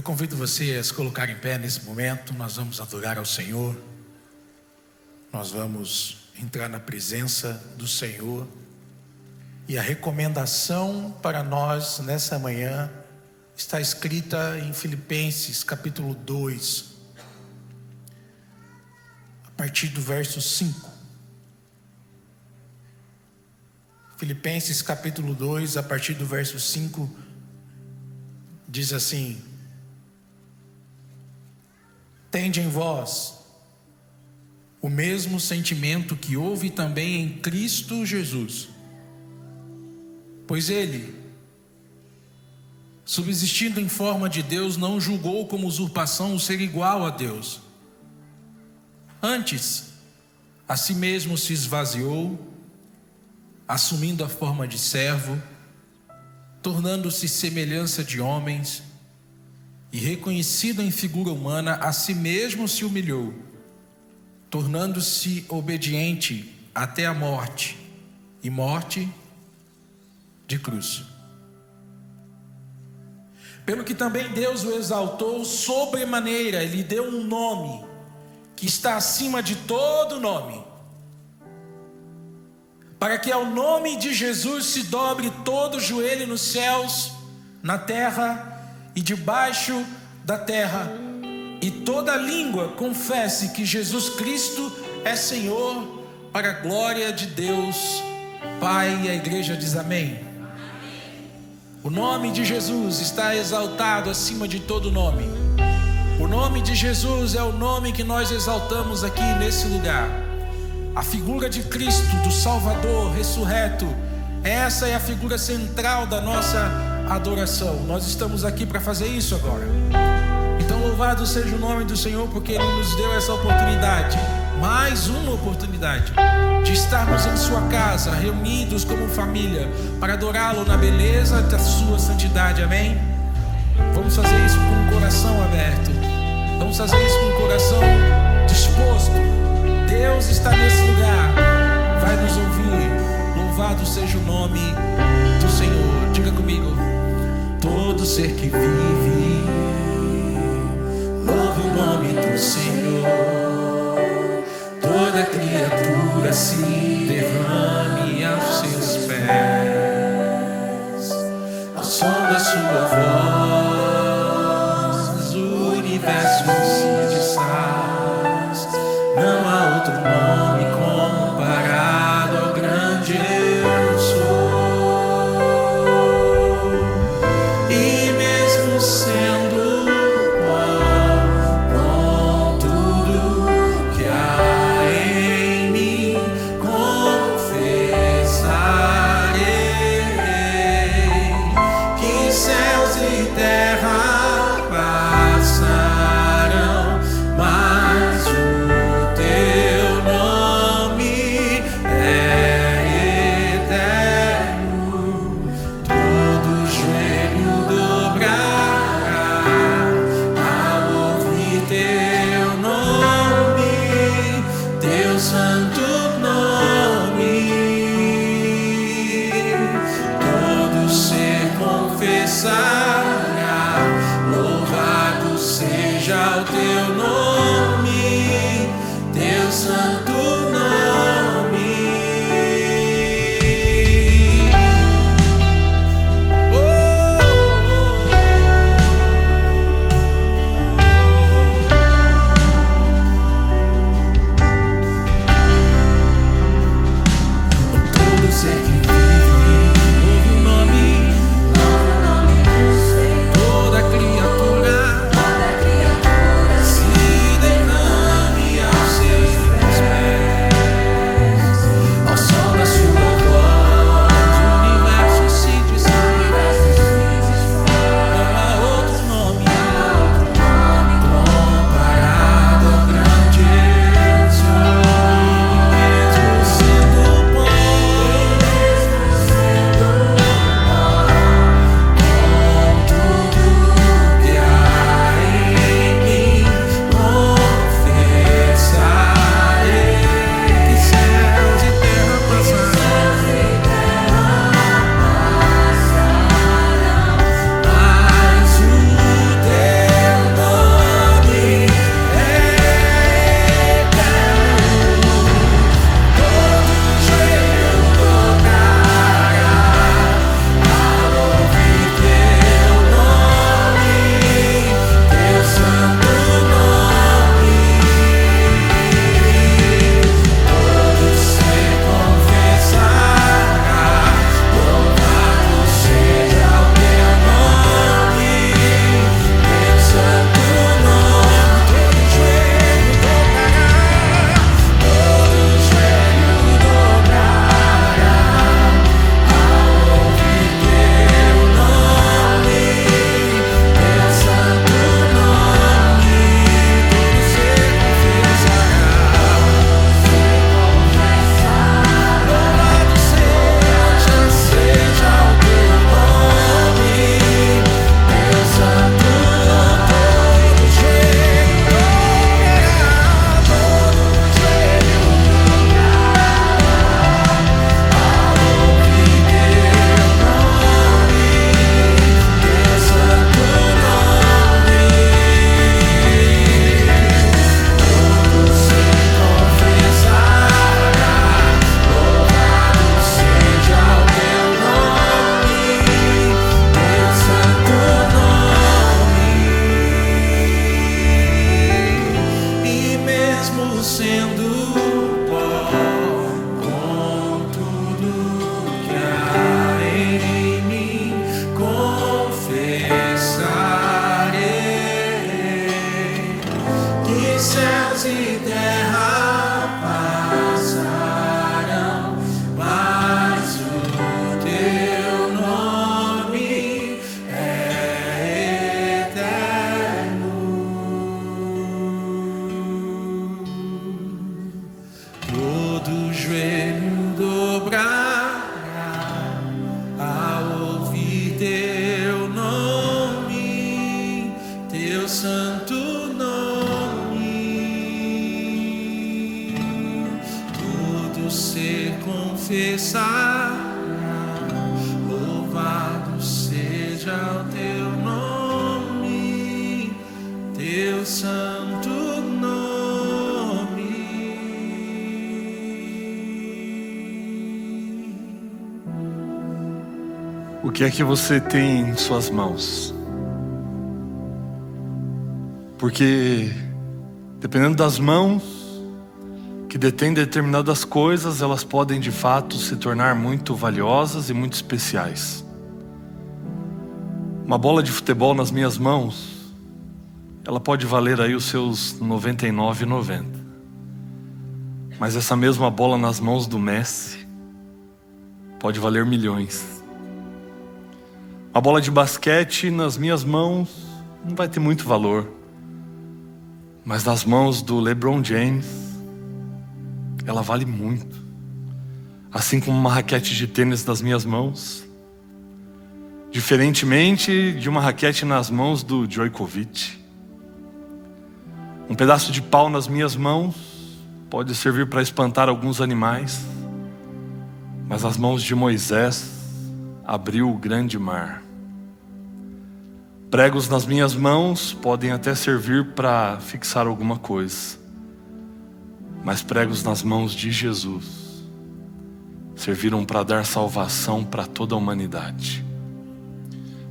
Eu convido você a se colocar em pé nesse momento. Nós vamos adorar ao Senhor. Nós vamos entrar na presença do Senhor. E a recomendação para nós nessa manhã está escrita em Filipenses capítulo 2, a partir do verso 5. Filipenses capítulo 2, a partir do verso 5, diz assim: tende em vós o mesmo sentimento que houve também em Cristo Jesus, pois ele, subsistindo em forma de Deus, não julgou como usurpação o ser igual a Deus. Antes, a si mesmo se esvaziou, assumindo a forma de servo, tornando-se semelhança de homens, e reconhecido em figura humana, a si mesmo se humilhou, tornando-se obediente até a morte, e morte de cruz. Pelo que também Deus o exaltou sobremaneira, e lhe deu um nome que está acima de todo nome, para que ao nome de Jesus se dobre todo o joelho nos céus, na terra e debaixo da terra, e toda língua confesse que Jesus Cristo é Senhor, para a glória de Deus Pai. E a igreja diz amém. O nome de Jesus está exaltado acima de todo nome. O nome de Jesus é o nome que nós exaltamos aqui nesse lugar. A figura de Cristo, do Salvador ressurreto, essa é a figura central da nossa adoração. Nós estamos aqui para fazer isso agora. Então louvado seja o nome do Senhor, porque Ele nos deu essa oportunidade, mais uma oportunidade, de estarmos em sua casa, reunidos como família, para adorá-lo na beleza da sua santidade, amém? Vamos fazer isso com o coração aberto, vamos fazer isso com o coração disposto. Deus está nesse lugar, vai nos ouvir. Louvado seja o nome do Senhor. Diga comigo: todo ser que vive, louve o nome do Senhor. Toda criatura se derrame aos seus pés, ao som da sua voz, o universo se desfaz. Não há outro nome comparado ao grande eu sou. E mesmo sendo pó, com tudo que há em mim, confesso todo joelho dobrará ao ouvir teu nome, teu santo nome. Todo ser confessará, louvado seja o teu nome, teu santo nome. O que é que você tem em suas mãos? Porque dependendo das mãos que detêm determinadas coisas, elas podem de fato se tornar muito valiosas e muito especiais. Uma bola de futebol nas minhas mãos, ela pode valer aí os seus 99,90. Mas essa mesma bola nas mãos do Messi pode valer milhões. Uma bola de basquete nas minhas mãos não vai ter muito valor, mas nas mãos do LeBron James ela vale muito. Assim como uma raquete de tênis nas minhas mãos, diferentemente de uma raquete nas mãos do Djokovic. Um pedaço de pau nas minhas mãos pode servir para espantar alguns animais, mas as mãos de Moisés abriu o grande mar. Pregos nas minhas mãos podem até servir para fixar alguma coisa, mas pregos nas mãos de Jesus serviram para dar salvação para toda a humanidade.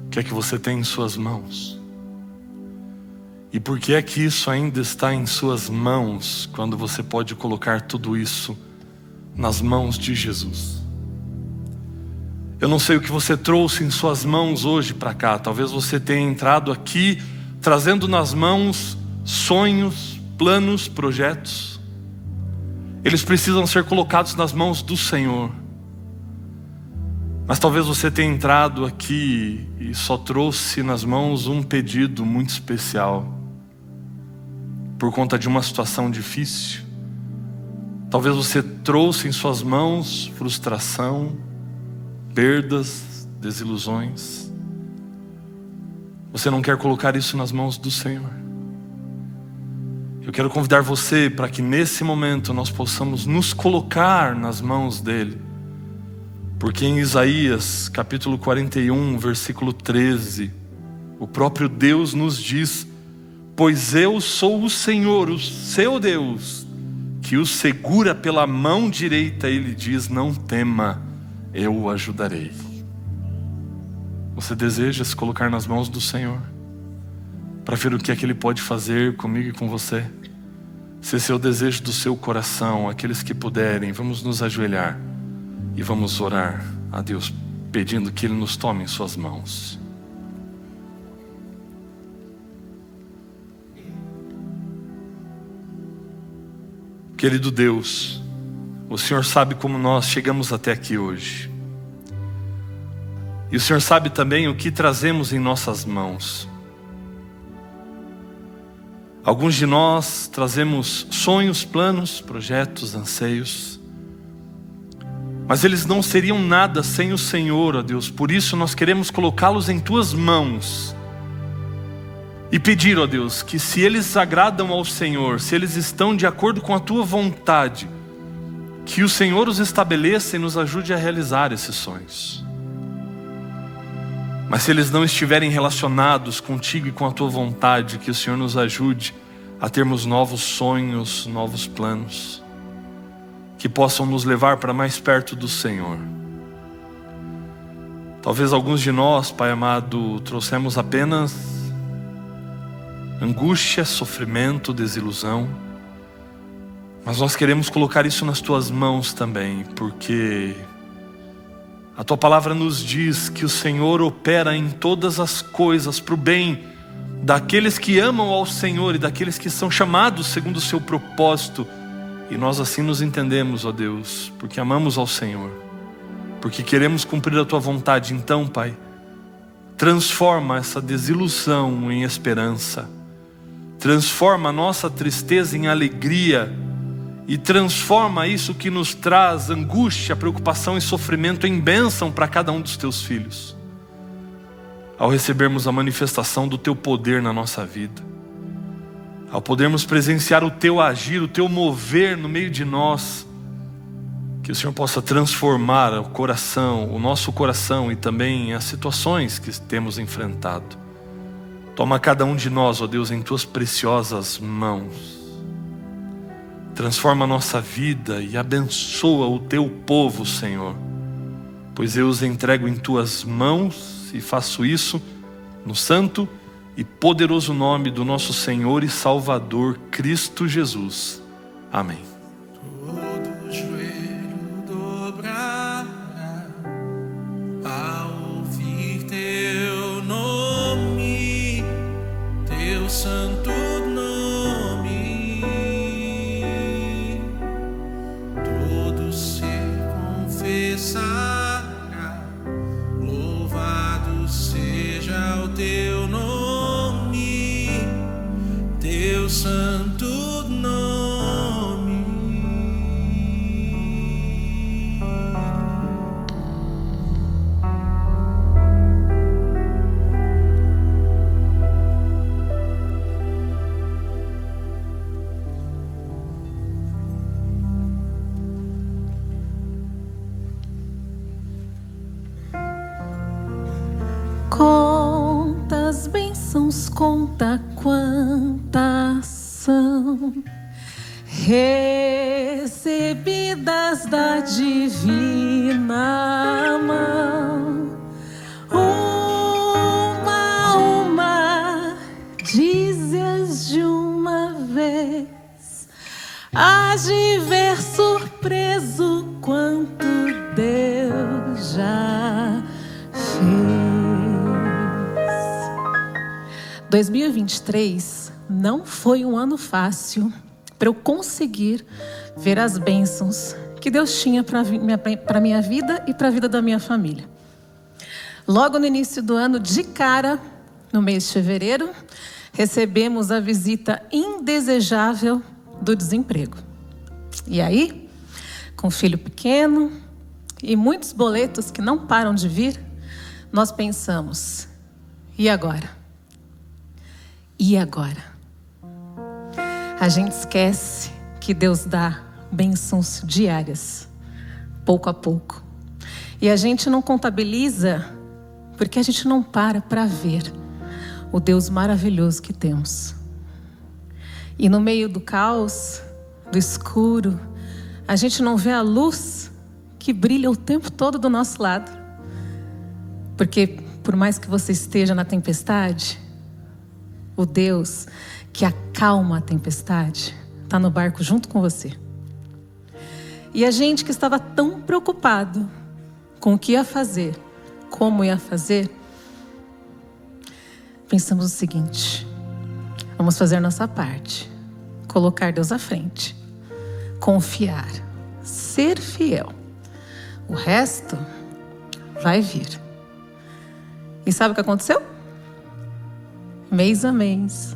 O que é que você tem em suas mãos? E por que é que isso ainda está em suas mãos, quando você pode colocar tudo isso nas mãos de Jesus? Eu não sei o que você trouxe em suas mãos hoje para cá. Talvez você tenha entrado aqui trazendo nas mãos sonhos, planos, projetos. Eles precisam ser colocados nas mãos do Senhor. Mas talvez você tenha entrado aqui e só trouxe nas mãos um pedido muito especial, por conta de uma situação difícil. Talvez você trouxe em suas mãos frustração, perdas, desilusões. Você não quer colocar isso nas mãos do Senhor. Eu quero convidar você para que nesse momento nós possamos nos colocar nas mãos dele. Porque em Isaías capítulo 41, versículo 13, o próprio Deus nos diz: pois eu sou o Senhor, o seu Deus, que o segura pela mão direita. Ele diz: não tema, eu o ajudarei. Você deseja se colocar nas mãos do Senhor para ver o que é que Ele pode fazer comigo e com você? Se esse é o desejo do seu coração, aqueles que puderem, vamos nos ajoelhar e vamos orar a Deus, pedindo que Ele nos tome em suas mãos. Querido Deus, o Senhor sabe como nós chegamos até aqui hoje. E o Senhor sabe também o que trazemos em nossas mãos. Alguns de nós trazemos sonhos, planos, projetos, anseios, mas eles não seriam nada sem o Senhor, ó Deus. Por isso nós queremos colocá-los em Tuas mãos e pedir, ó Deus, que se eles agradam ao Senhor, se eles estão de acordo com a Tua vontade, que o Senhor os estabeleça e nos ajude a realizar esses sonhos. Mas se eles não estiverem relacionados contigo e com a Tua vontade, que o Senhor nos ajude a termos novos sonhos, novos planos, que possam nos levar para mais perto do Senhor. Talvez alguns de nós, Pai amado, trouxemos apenas angústia, sofrimento, desilusão, mas nós queremos colocar isso nas Tuas mãos também, porque a Tua palavra nos diz que o Senhor opera em todas as coisas para o bem daqueles que amam ao Senhor e daqueles que são chamados segundo o Seu propósito. E nós assim nos entendemos, ó Deus, porque amamos ao Senhor, porque queremos cumprir a Tua vontade. Então, Pai, transforma essa desilusão em esperança, transforma a nossa tristeza em alegria, e transforma isso que nos traz angústia, preocupação e sofrimento em bênção para cada um dos teus filhos. Ao recebermos a manifestação do teu poder na nossa vida, ao podermos presenciar o teu agir, o teu mover no meio de nós, que o Senhor possa transformar o coração, o nosso coração e também as situações que temos enfrentado. Toma cada um de nós, ó Deus, em tuas preciosas mãos. Transforma a nossa vida e abençoa o teu povo, Senhor, pois eu os entrego em tuas mãos e faço isso no santo e poderoso nome do nosso Senhor e Salvador Cristo Jesus. Amém. Todo joelho dobrará ao ouvir teu nome, teu santo nome. Todo ser confessará, louvado seja o teu nome, teu santo nome. Quantas bênçãos, conta quantas são recebidas da divina mão. Uma, dizes de uma vez, hás de ver surpreso quanto Deus já fez. 2023 não foi um ano fácil para eu conseguir ver as bênçãos que Deus tinha para a minha vida e para a vida da minha família. Logo no início do ano, de cara, no mês de fevereiro, recebemos a visita indesejável do desemprego. E aí, com filho pequeno e muitos boletos que não param de vir, nós pensamos, e agora? E agora? A gente esquece que Deus dá bênçãos diárias, pouco a pouco. E a gente não contabiliza porque a gente não para ver o Deus maravilhoso que temos. E no meio do caos, do escuro, a gente não vê a luz que brilha o tempo todo do nosso lado. Porque por mais que você esteja na tempestade, o Deus que acalma a tempestade está no barco junto com você. E a gente que estava tão preocupado com o que ia fazer, como ia fazer, pensamos o seguinte: vamos fazer a nossa parte, colocar Deus à frente, confiar, ser fiel. O resto vai vir. E sabe o que aconteceu? Mês a mês,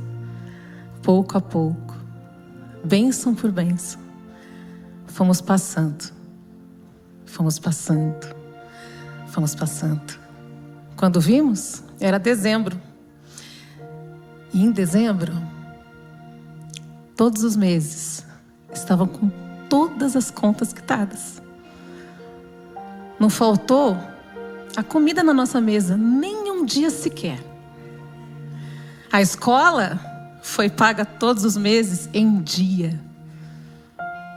pouco a pouco, bênção por bênção, fomos passando. Quando vimos, era dezembro. E em dezembro, todos os meses estavam com todas as contas quitadas. Não faltou a comida na nossa mesa, nem um dia sequer. A escola foi paga todos os meses em dia.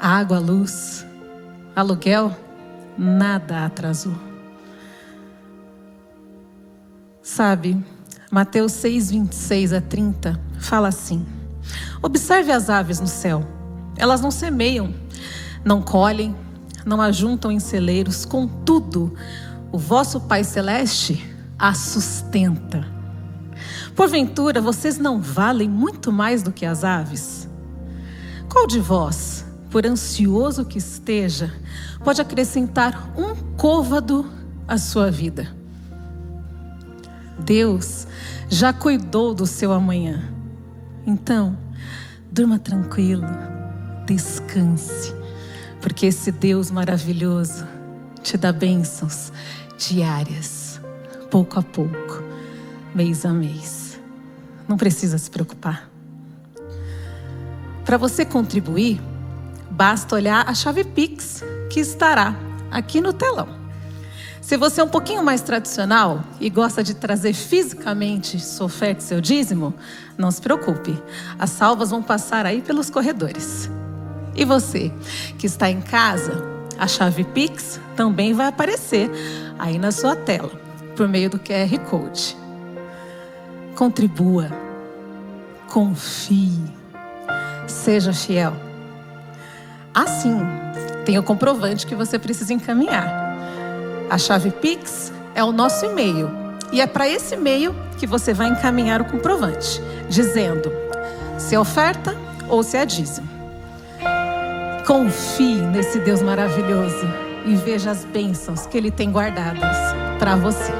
A água, a luz, aluguel, nada atrasou. Sabe, Mateus 6, 26 a 30 fala assim: observe as aves no céu. Elas não semeiam, não colhem, não ajuntam em celeiros. Contudo, o vosso Pai Celeste as sustenta. Porventura, vocês não valem muito mais do que as aves? Qual de vós, por ansioso que esteja, pode acrescentar um côvado à sua vida? Deus já cuidou do seu amanhã. Então, durma tranquilo, descanse, porque esse Deus maravilhoso te dá bênçãos diárias, pouco a pouco, mês a mês. Não precisa se preocupar. Para você contribuir, basta olhar a chave Pix que estará aqui no telão. Se você é um pouquinho mais tradicional e gosta de trazer fisicamente sua oferta e seu dízimo, não se preocupe. As salvas vão passar aí pelos corredores. E você que está em casa, a chave Pix também vai aparecer aí na sua tela, por meio do QR Code. Contribua, confie, seja fiel. Assim, tem o comprovante que você precisa encaminhar. A chave Pix é o nosso e-mail. E é para esse e-mail que você vai encaminhar o comprovante, dizendo se é oferta ou se é dízimo. Confie nesse Deus maravilhoso e veja as bênçãos que Ele tem guardadas para você.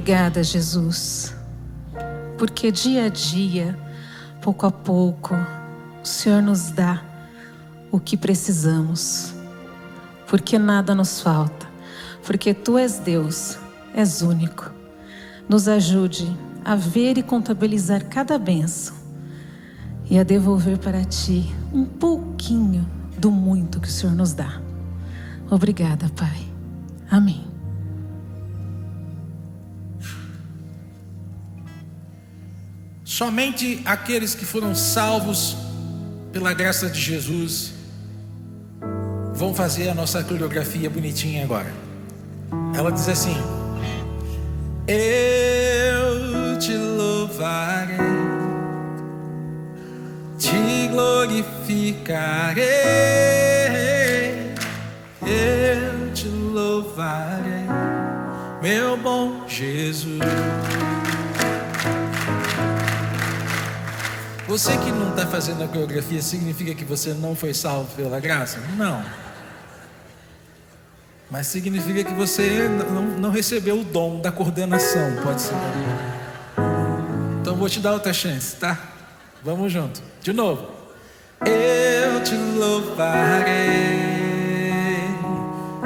Obrigada, Jesus, porque dia a dia, pouco a pouco, o Senhor nos dá o que precisamos, porque nada nos falta, porque Tu és Deus, és único. Nos ajude a ver e contabilizar cada bênção e a devolver para Ti um pouquinho do muito que o Senhor nos dá. Obrigada, Pai. Amém. Somente aqueles que foram salvos pela graça de Jesus vão fazer a nossa coreografia bonitinha agora. Ela diz assim: eu te louvarei, te glorificarei, eu te louvarei, Você que não está fazendo a coreografia, significa que você não foi salvo pela graça? Não. Mas significa que você não recebeu o dom da coordenação, pode ser. Então vou te dar outra chance, tá? Vamos junto. De novo. Eu te louvarei,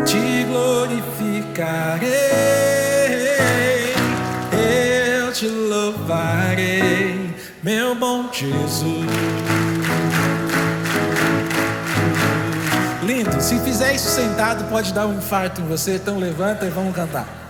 te glorificarei. Eu te louvarei, meu bom Jesus. Lindo. Se fizer isso sentado, pode dar um infarto em você. Então levanta e vamos cantar.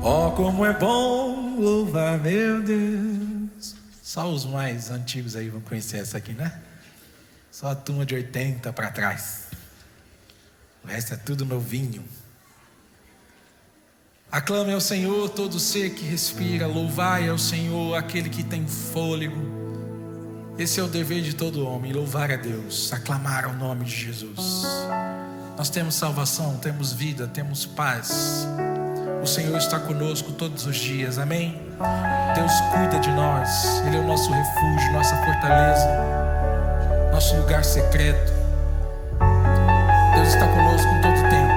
Oh, como é bom louvar meu Deus. Só os mais antigos aí vão conhecer essa aqui, né? Só a turma de 80 para trás. O resto é tudo novinho. Aclame ao Senhor todo ser que respira. Louvai ao Senhor aquele que tem fôlego. Esse é o dever de todo homem, louvar a Deus, aclamar ao nome de Jesus. Nós temos salvação, temos vida, temos paz. O Senhor está conosco todos os dias, amém? Deus cuida de nós, Ele é o nosso refúgio, nossa fortaleza, nosso lugar secreto. Deus está conosco em todo tempo.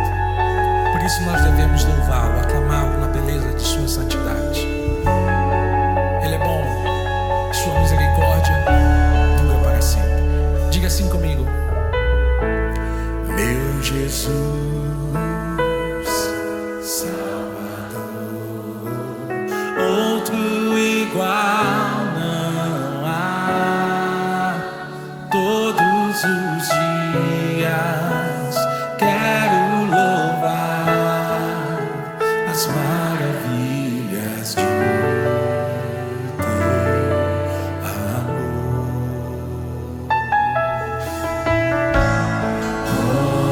Por isso nós devemos louvá-lo, aclamá-lo na beleza de sua santidade. Ele é bom, sua misericórdia dura para sempre. Diga assim comigo: meu Jesus, outro igual não há. Todos os dias quero louvar as maravilhas de teu amor.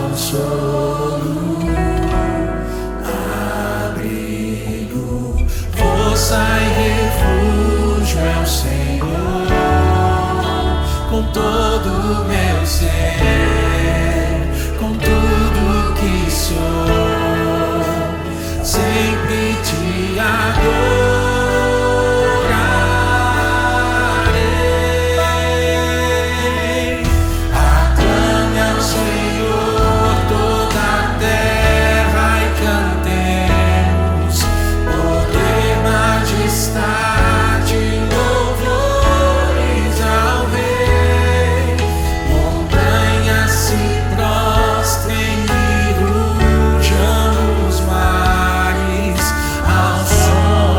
Consolo, abrigo, força e refúgio é o Senhor. Com todo o meu ser, com tudo que sou, sempre te adorarei. Aclame ao Senhor toda a terra e cantemos poder, majestade, louvores ao Rei. Montanhas se prostrem e rujam os mares ao som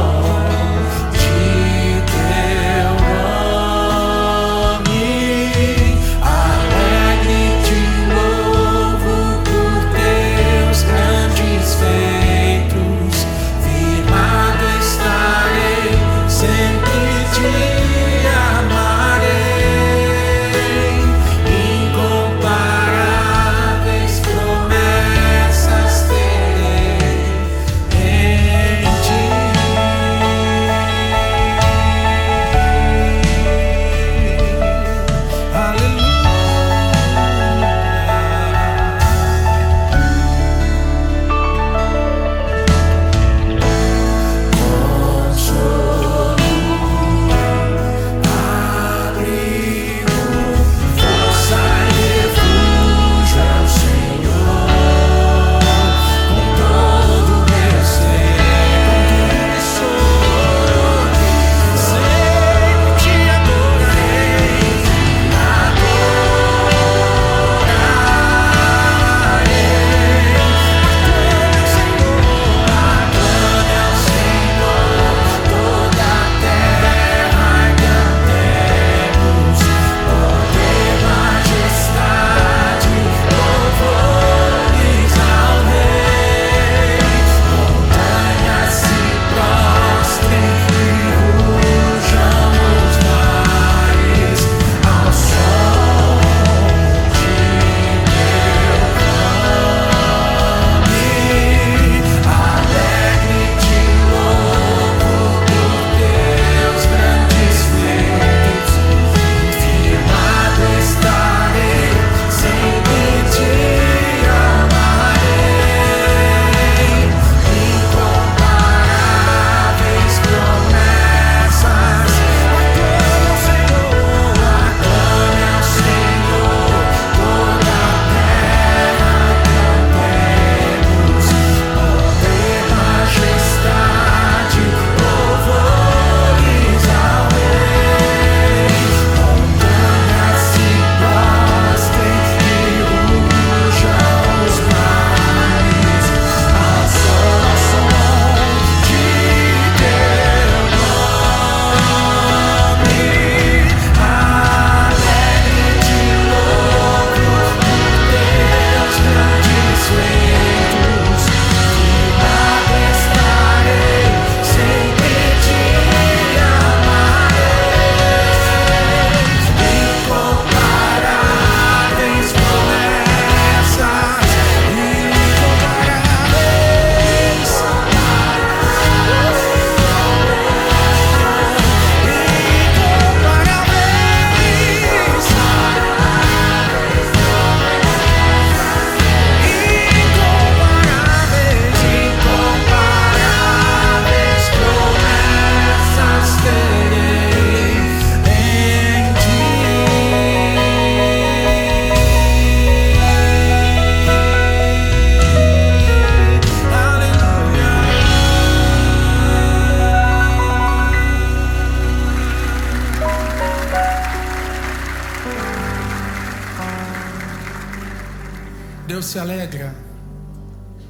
se alegra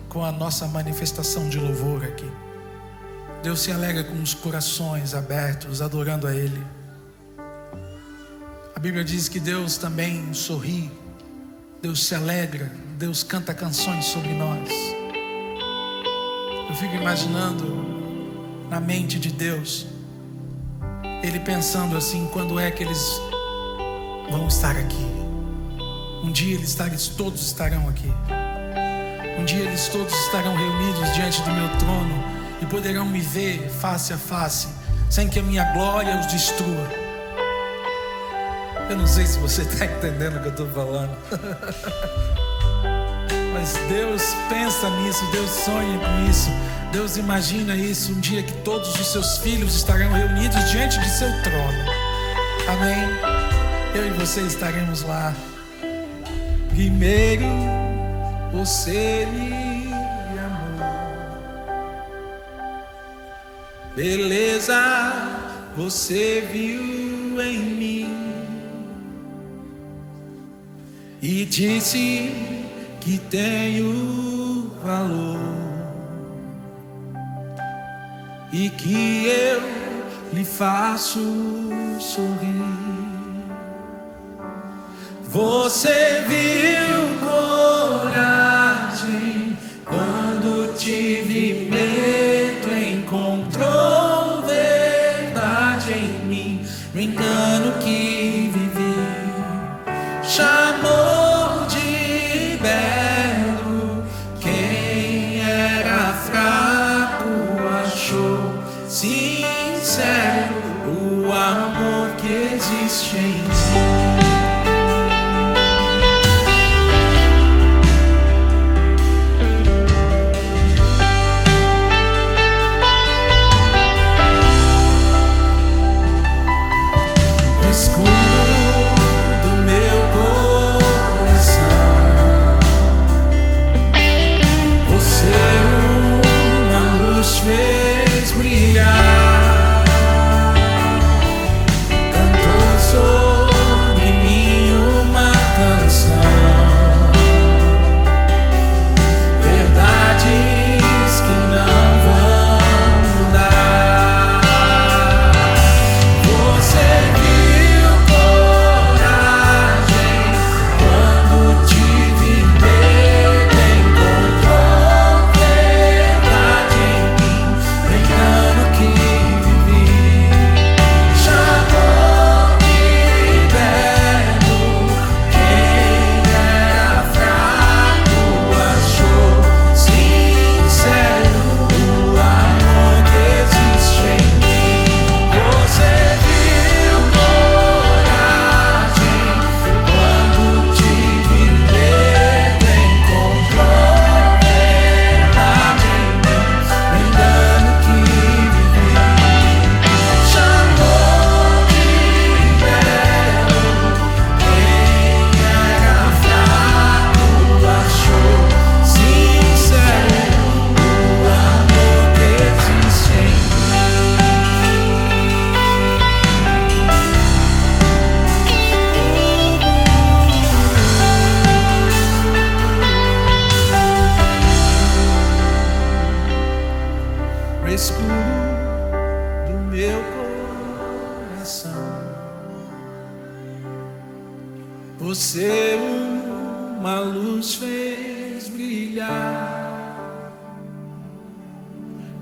com a nossa manifestação de louvor aqui. Deus se alegra com os corações abertos, adorando a Ele. A Bíblia diz que Deus também sorri, Deus se alegra, Deus canta canções sobre nós. Eu fico imaginando na mente de Deus, Ele pensando assim: quando é que eles vão estar aqui? Um dia todos estarão aqui. Um dia eles todos estarão reunidos diante do meu trono e poderão me ver face a face, sem que a minha glória os destrua. Eu não sei se você está entendendo o que eu estou falando. Mas Deus pensa nisso, Deus sonha com isso, Deus imagina isso, um dia que todos os seus filhos estarão reunidos diante de seu trono. Amém? Eu e você estaremos lá. Primeiro você me amou, beleza você viu em mim e disse que tenho valor e que eu lhe faço sorrir. Você viu coragem quando tive medo, encontrou verdade em mim, no engano que vivi, chamou de belo quem era fraco, achou sincero o amor que existe em mim. Você uma luz fez brilhar,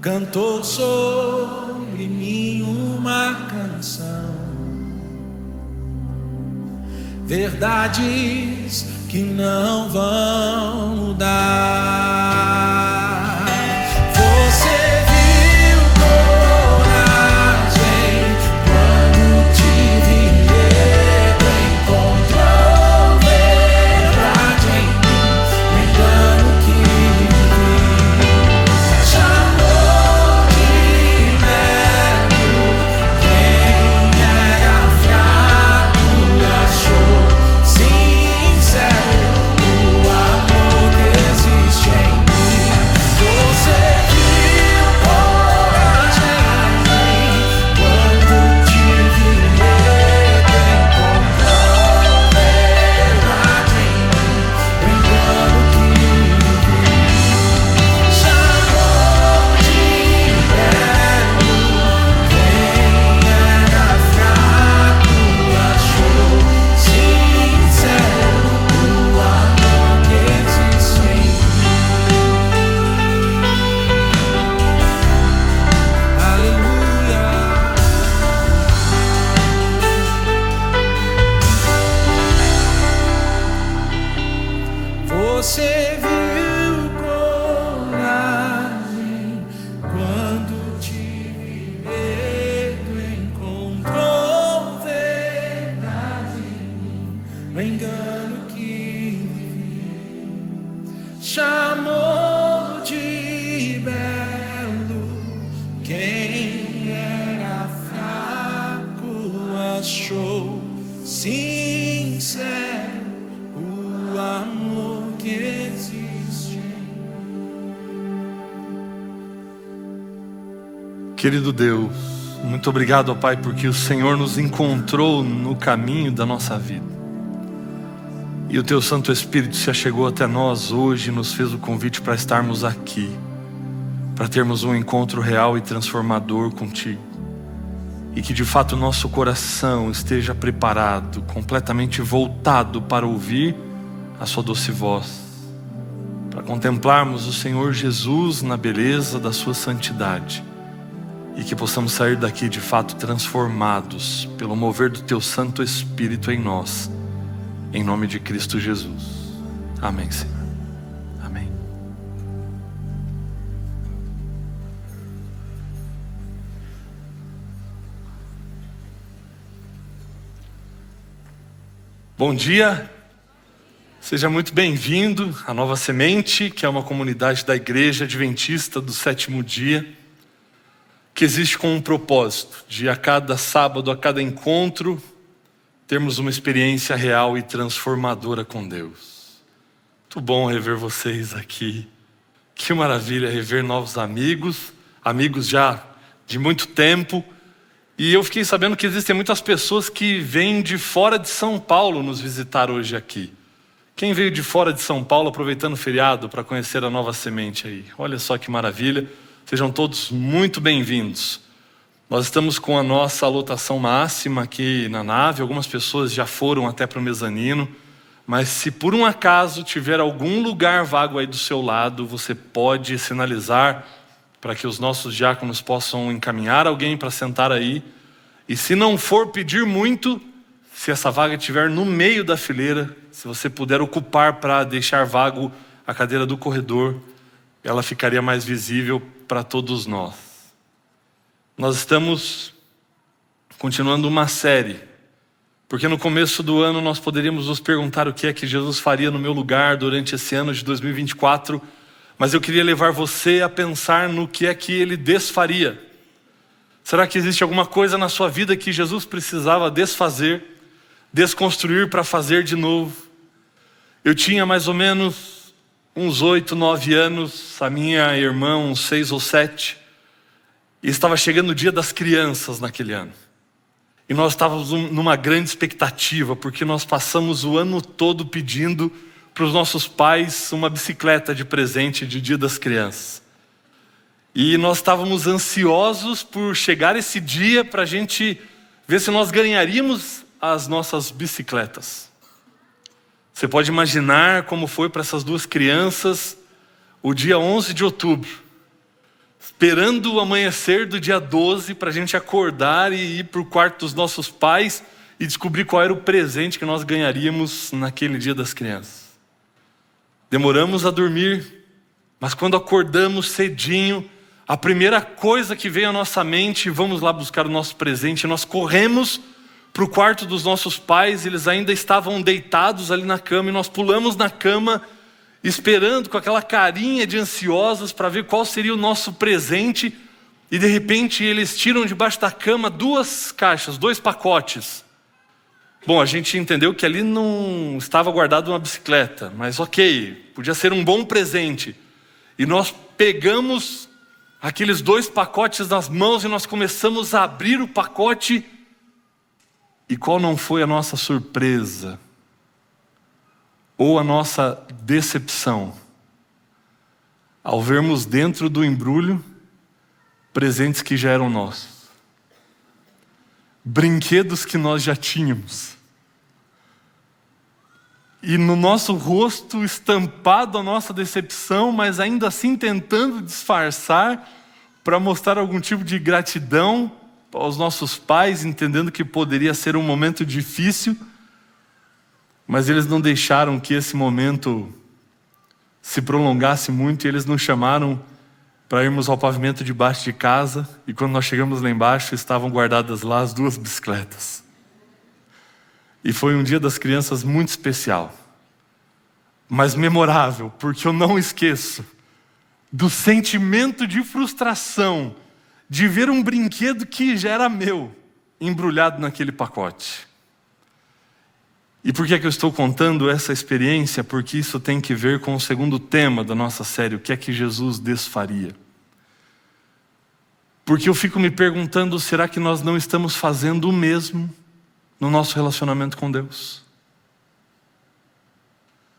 cantou sobre mim uma canção, verdades que não vão mudar. Sincero, o amor que existe em achou sincero o amor que existe. Querido Deus, muito obrigado, ó Pai, porque o Senhor nos encontrou no caminho da nossa vida. E o Teu Santo Espírito se achegou até nós hoje e nos fez o convite para estarmos aqui, para termos um encontro real e transformador contigo. E que de fato o nosso coração esteja preparado, completamente voltado para ouvir a Sua doce voz, para contemplarmos o Senhor Jesus na beleza da Sua santidade. E que possamos sair daqui de fato transformados pelo mover do Teu Santo Espírito em nós. Em nome de Cristo Jesus. Amém, Senhor. Amém. Bom dia. Seja muito bem-vindo à Nova Semente, que é uma comunidade da Igreja Adventista do Sétimo Dia, que existe com um propósito de a cada sábado, a cada encontro, termos uma experiência real e transformadora com Deus. Muito bom rever vocês aqui. Que maravilha rever novos amigos já de muito tempo. E eu fiquei sabendo que existem muitas pessoas que vêm de fora de São Paulo nos visitar hoje aqui. Quem veio de fora de São Paulo aproveitando o feriado para conhecer a Nova Semente aí? Olha só que maravilha. Sejam todos muito bem-vindos. Nós estamos com a nossa lotação máxima aqui na nave. Algumas pessoas já foram até para o mezanino. Mas se por um acaso tiver algum lugar vago aí do seu lado, você pode sinalizar para que os nossos diáconos possam encaminhar alguém para sentar aí. E se não for pedir muito, se essa vaga estiver no meio da fileira, se você puder ocupar para deixar vago a cadeira do corredor, ela ficaria mais visível para todos nós. Nós estamos continuando uma série, porque no começo do ano nós poderíamos nos perguntar o que é que Jesus faria no meu lugar durante esse ano de 2024, mas eu queria levar você a pensar no que é que Ele desfaria. Será que existe alguma coisa na sua vida que Jesus precisava desfazer, desconstruir para fazer de novo? Eu tinha mais ou menos uns 8, 9 anos, a minha irmã uns 6 ou 7, e estava chegando o dia das crianças naquele ano. E nós estávamos numa grande expectativa, porque nós passamos o ano todo pedindo para os nossos pais uma bicicleta de presente de dia das crianças. E nós estávamos ansiosos por chegar esse dia para a gente ver se nós ganharíamos as nossas bicicletas. Você pode imaginar como foi para essas duas crianças o dia 11 de outubro, esperando o amanhecer do dia 12 para a gente acordar e ir para o quarto dos nossos pais e descobrir qual era o presente que nós ganharíamos naquele dia das crianças. Demoramos a dormir, mas quando acordamos cedinho, a primeira coisa que veio à nossa mente, vamos lá buscar o nosso presente, nós corremos para o quarto dos nossos pais. Eles ainda estavam deitados ali na cama, e nós pulamos na cama, esperando com aquela carinha de ansiosos para ver qual seria o nosso presente. E de repente eles tiram debaixo da cama 2 caixas, 2 pacotes. Bom, a gente entendeu que ali não estava guardado uma bicicleta, mas ok, podia ser um bom presente. E nós pegamos aqueles 2 pacotes nas mãos e nós começamos a abrir o pacote. E qual não foi a nossa surpresa ou a nossa decepção ao vermos dentro do embrulho presentes que já eram nossos, brinquedos que nós já tínhamos, e no nosso rosto estampado a nossa decepção, mas ainda assim tentando disfarçar para mostrar algum tipo de gratidão aos nossos pais, entendendo que poderia ser um momento difícil, mas eles não deixaram que esse momento se prolongasse muito, e eles nos chamaram para irmos ao pavimento debaixo de casa, e quando nós chegamos lá embaixo, estavam guardadas lá as 2 bicicletas. E foi um dia das crianças muito especial, mas memorável, porque eu não esqueço do sentimento de frustração de ver um brinquedo que já era meu, embrulhado naquele pacote. E por que é que eu estou contando essa experiência? Porque isso tem que ver com o segundo tema da nossa série, o que é que Jesus desfaria. Porque eu fico me perguntando, será que nós não estamos fazendo o mesmo no nosso relacionamento com Deus?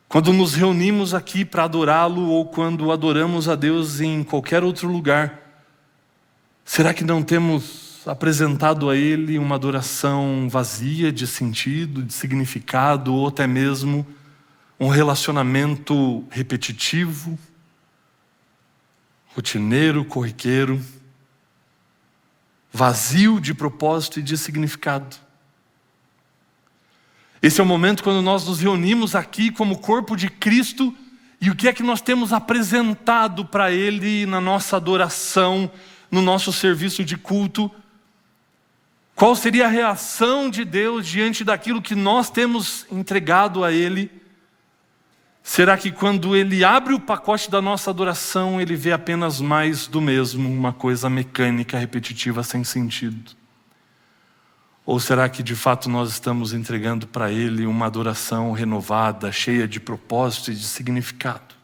Quando nos reunimos aqui para adorá-lo ou quando adoramos a Deus em qualquer outro lugar, será que não temos apresentado a Ele uma adoração vazia de sentido, de significado, ou até mesmo um relacionamento repetitivo, rotineiro, corriqueiro, vazio de propósito e de significado? Esse é o momento quando nós nos reunimos aqui como corpo de Cristo, e o que é que nós temos apresentado para Ele na nossa adoração, no nosso serviço de culto? Qual seria a reação de Deus diante daquilo que nós temos entregado a Ele? Será que quando Ele abre o pacote da nossa adoração, Ele vê apenas mais do mesmo, uma coisa mecânica, repetitiva, sem sentido? Ou será que de fato nós estamos entregando para Ele uma adoração renovada, cheia de propósito e de significado?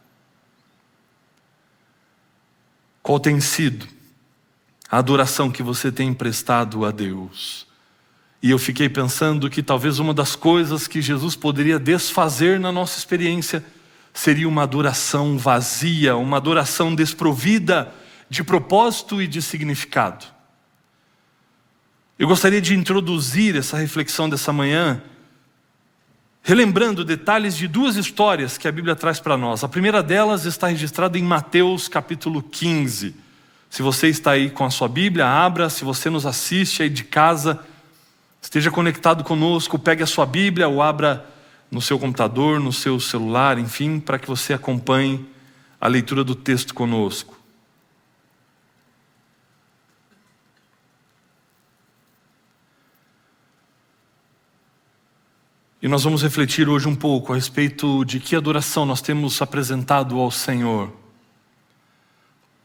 Qual tem sido a adoração que você tem emprestado a Deus? E eu fiquei pensando que talvez uma das coisas que Jesus poderia desfazer na nossa experiência seria uma adoração vazia, uma adoração desprovida de propósito e de significado. Eu gostaria de introduzir essa reflexão dessa manhã relembrando detalhes de duas histórias que a Bíblia traz para nós. A primeira delas está registrada em Mateus capítulo 15. Se você está aí com a sua Bíblia, abra. Se você nos assiste aí de casa, esteja conectado conosco, pegue a sua Bíblia ou abra no seu computador, no seu celular, enfim, para que você acompanhe a leitura do texto conosco. E nós vamos refletir hoje um pouco a respeito de que adoração nós temos apresentado ao Senhor.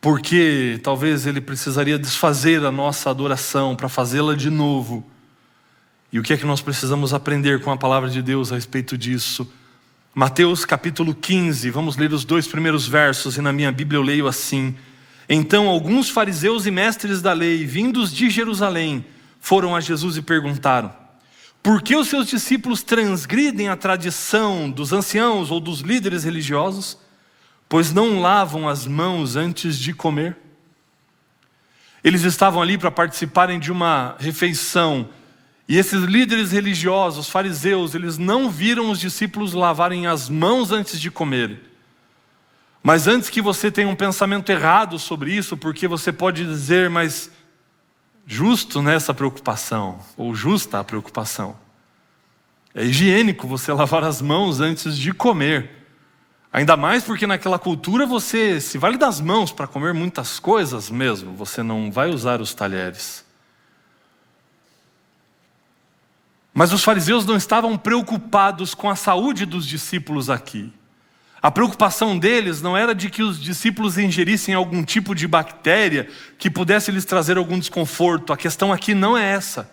Porque talvez Ele precisaria desfazer a nossa adoração para fazê-la de novo. E o que é que nós precisamos aprender com a palavra de Deus a respeito disso? Mateus capítulo 15, vamos ler os 2 primeiros versos, e na minha Bíblia eu leio assim: Então alguns fariseus e mestres da lei, vindos de Jerusalém, foram a Jesus e perguntaram: Por que os seus discípulos transgridem a tradição dos anciãos ou dos líderes religiosos, pois não lavam as mãos antes de comer? Eles estavam ali para participarem de uma refeição, e esses líderes religiosos, fariseus, eles não viram os discípulos lavarem as mãos antes de comer. Mas antes que você tenha um pensamento errado sobre isso, porque você pode dizer, mas justo nessa preocupação, ou justa a preocupação. É higiênico você lavar as mãos antes de comer. Ainda mais porque naquela cultura você se vale das mãos para comer muitas coisas mesmo. Você não vai usar os talheres. Mas os fariseus não estavam preocupados com a saúde dos discípulos aqui. A preocupação deles não era de que os discípulos ingerissem algum tipo de bactéria que pudesse lhes trazer algum desconforto. A questão aqui não é essa.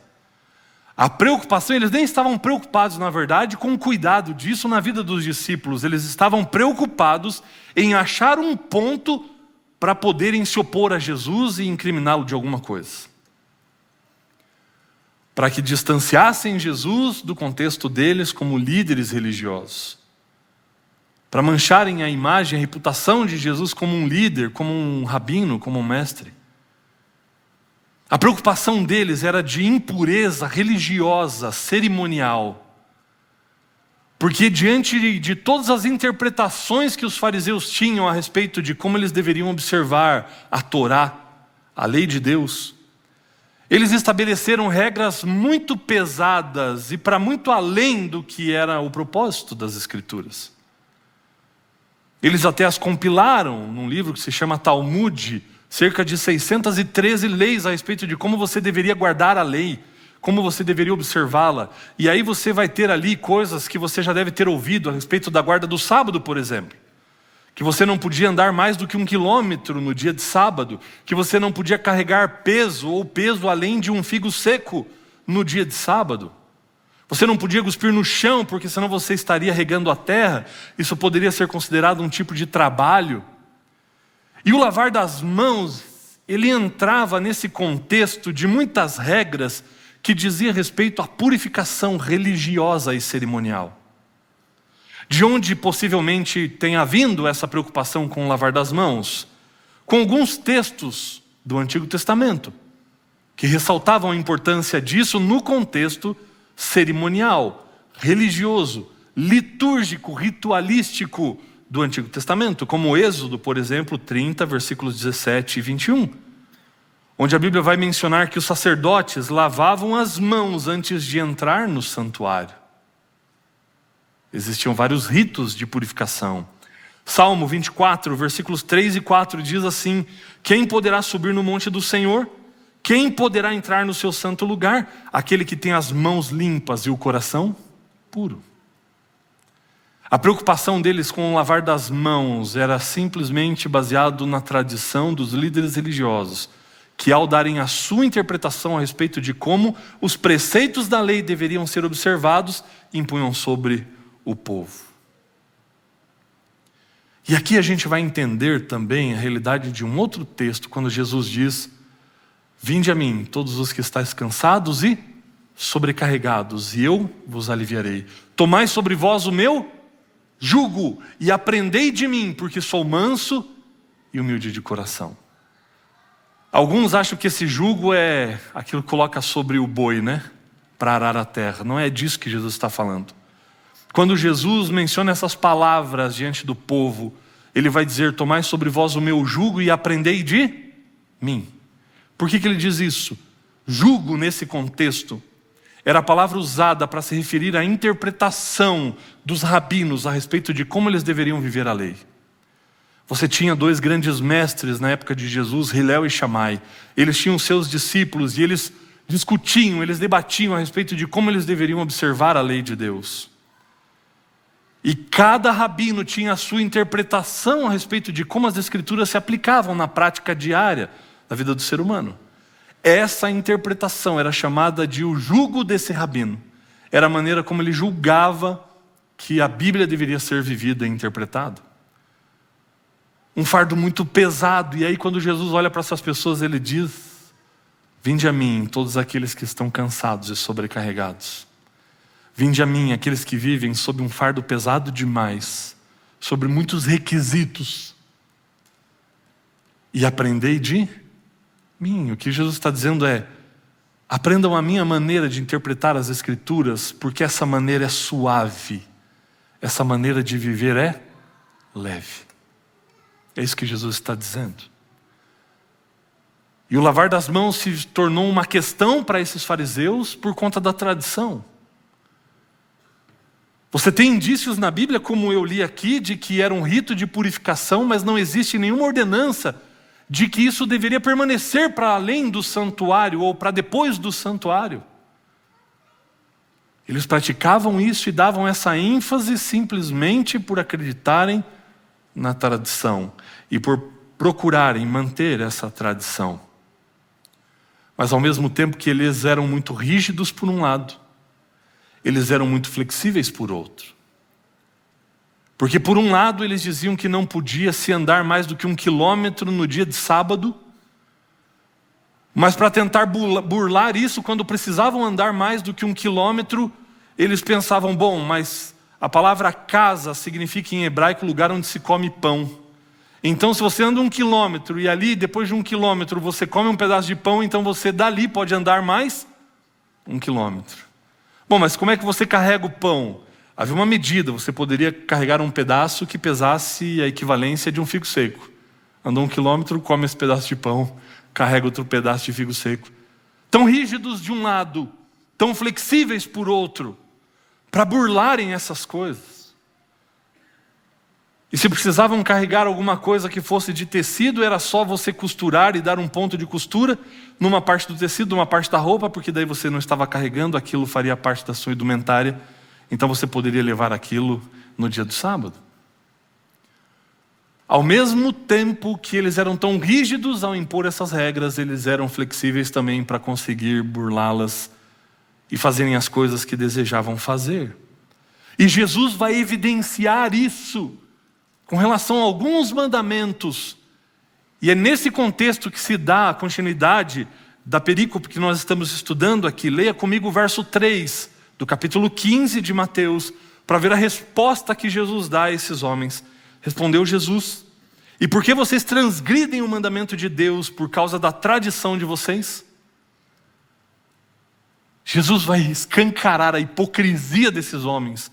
A preocupação, eles nem estavam preocupados, na verdade, com o cuidado disso na vida dos discípulos. Eles estavam preocupados em achar um ponto para poderem se opor a Jesus e incriminá-lo de alguma coisa. Para que distanciassem Jesus do contexto deles como líderes religiosos. Para mancharem a imagem, a reputação de Jesus como um líder, como um rabino, como um mestre. A preocupação deles era de impureza religiosa, cerimonial. Porque diante de todas as interpretações que os fariseus tinham a respeito de como eles deveriam observar a Torá, a lei de Deus, eles estabeleceram regras muito pesadas e para muito além do que era o propósito das Escrituras. Eles até as compilaram num livro que se chama Talmud, cerca de 613 leis a respeito de como você deveria guardar a lei, como você deveria observá-la. E aí você vai ter ali coisas que você já deve ter ouvido a respeito da guarda do sábado, por exemplo. Que você não podia andar mais do que 1 quilômetro no dia de sábado, que você não podia carregar peso ou peso além de um figo seco no dia de sábado. Você não podia cuspir no chão, porque senão você estaria regando a terra. Isso poderia ser considerado um tipo de trabalho. E o lavar das mãos, ele entrava nesse contexto de muitas regras que dizia respeito à purificação religiosa e cerimonial. De onde possivelmente tenha vindo essa preocupação com o lavar das mãos? Com alguns textos do Antigo Testamento, que ressaltavam a importância disso no contexto cerimonial, religioso, litúrgico, ritualístico do Antigo Testamento, como o Êxodo, por exemplo, 30, versículos 17 e 21, onde a Bíblia vai mencionar que os sacerdotes lavavam as mãos antes de entrar no santuário. Existiam vários ritos de purificação. Salmo 24, versículos 3 e 4 diz assim: quem poderá subir no monte do Senhor? Quem poderá entrar no seu santo lugar? Aquele que tem as mãos limpas e o coração puro. A preocupação deles com o lavar das mãos era simplesmente baseado na tradição dos líderes religiosos, que ao darem a sua interpretação a respeito de como os preceitos da lei deveriam ser observados, impunham sobre o povo. E aqui a gente vai entender também a realidade de um outro texto, quando Jesus diz: vinde a mim, todos os que estáis cansados e sobrecarregados, e eu vos aliviarei. Tomai sobre vós o meu jugo e aprendei de mim, porque sou manso e humilde de coração. Alguns acham que esse jugo é aquilo que coloca sobre o boi, né? Para arar a terra. Não é disso que Jesus está falando. Quando Jesus menciona essas palavras diante do povo, ele vai dizer: tomai sobre vós o meu jugo e aprendei de mim. Por que ele diz isso? Jugo, nesse contexto, era a palavra usada para se referir à interpretação dos rabinos a respeito de como eles deveriam viver a lei. Você tinha dois grandes mestres na época de Jesus, Hilel e Shammai. Eles tinham seus discípulos e eles discutiam, eles debatiam a respeito de como eles deveriam observar a lei de Deus. E cada rabino tinha a sua interpretação a respeito de como as escrituras se aplicavam na prática diária da vida do ser humano. Essa interpretação era chamada de o jugo desse rabino. Era a maneira como ele julgava que a Bíblia deveria ser vivida e interpretada. Um fardo muito pesado. E aí quando Jesus olha para essas pessoas, ele diz: vinde a mim, todos aqueles que estão cansados e sobrecarregados. Vinde a mim, aqueles que vivem sob um fardo pesado demais, sobre muitos requisitos, e aprendei de mim. O que Jesus está dizendo é: aprendam a minha maneira de interpretar as Escrituras, porque essa maneira é suave, essa maneira de viver é leve. É isso que Jesus está dizendo. E o lavar das mãos se tornou uma questão para esses fariseus por conta da tradição. Você tem indícios na Bíblia, como eu li aqui, de que era um rito de purificação, mas não existe nenhuma ordenança de que isso deveria permanecer para além do santuário ou para depois do santuário. Eles praticavam isso e davam essa ênfase simplesmente por acreditarem na tradição e por procurarem manter essa tradição. Mas ao mesmo tempo que eles eram muito rígidos por um lado, eles eram muito flexíveis por outro. Porque por um lado eles diziam que não podia se andar mais do que 1 quilômetro no dia de sábado, mas para tentar burlar isso, quando precisavam andar mais do que 1 quilômetro, eles pensavam: bom, mas a palavra casa significa em hebraico lugar onde se come pão. Então se você anda 1 quilômetro e ali depois de 1 quilômetro você come um pedaço de pão, então você dali pode andar mais 1 quilômetro. Bom, mas como é que você carrega o pão? Havia uma medida, você poderia carregar um pedaço que pesasse a equivalência de um figo seco. Andou 1 quilômetro, come esse pedaço de pão, carrega outro pedaço de figo seco. Tão rígidos de um lado, tão flexíveis por outro, para burlarem essas coisas. E se precisavam carregar alguma coisa que fosse de tecido, era só você costurar e dar um ponto de costura numa parte do tecido, numa parte da roupa, porque daí você não estava carregando, aquilo faria parte da sua indumentária. Então você poderia levar aquilo no dia do sábado. Ao mesmo tempo que eles eram tão rígidos ao impor essas regras, eles eram flexíveis também para conseguir burlá-las e fazerem as coisas que desejavam fazer. E Jesus vai evidenciar isso com relação a alguns mandamentos. E é nesse contexto que se dá a continuidade da perícope que nós estamos estudando aqui. Leia comigo o verso 3 do capítulo 15 de Mateus, para ver a resposta que Jesus dá a esses homens. Respondeu Jesus: e por que vocês transgridem o mandamento de Deus por causa da tradição de vocês? Jesus vai escancarar a hipocrisia desses homens,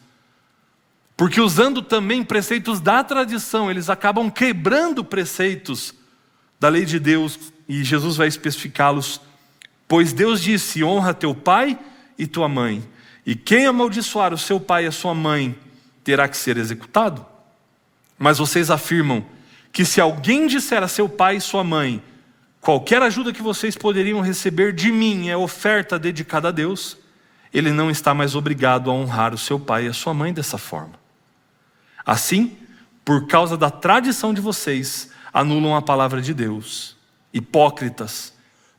porque usando também preceitos da tradição, eles acabam quebrando preceitos da lei de Deus, e Jesus vai especificá-los. Pois Deus disse: honra teu pai e tua mãe, e quem amaldiçoar o seu pai e a sua mãe terá que ser executado. Mas vocês afirmam que se alguém disser a seu pai e sua mãe: qualquer ajuda que vocês poderiam receber de mim é oferta dedicada a Deus, ele não está mais obrigado a honrar o seu pai e a sua mãe dessa forma. Assim, por causa da tradição de vocês, anulam a palavra de Deus. Hipócritas,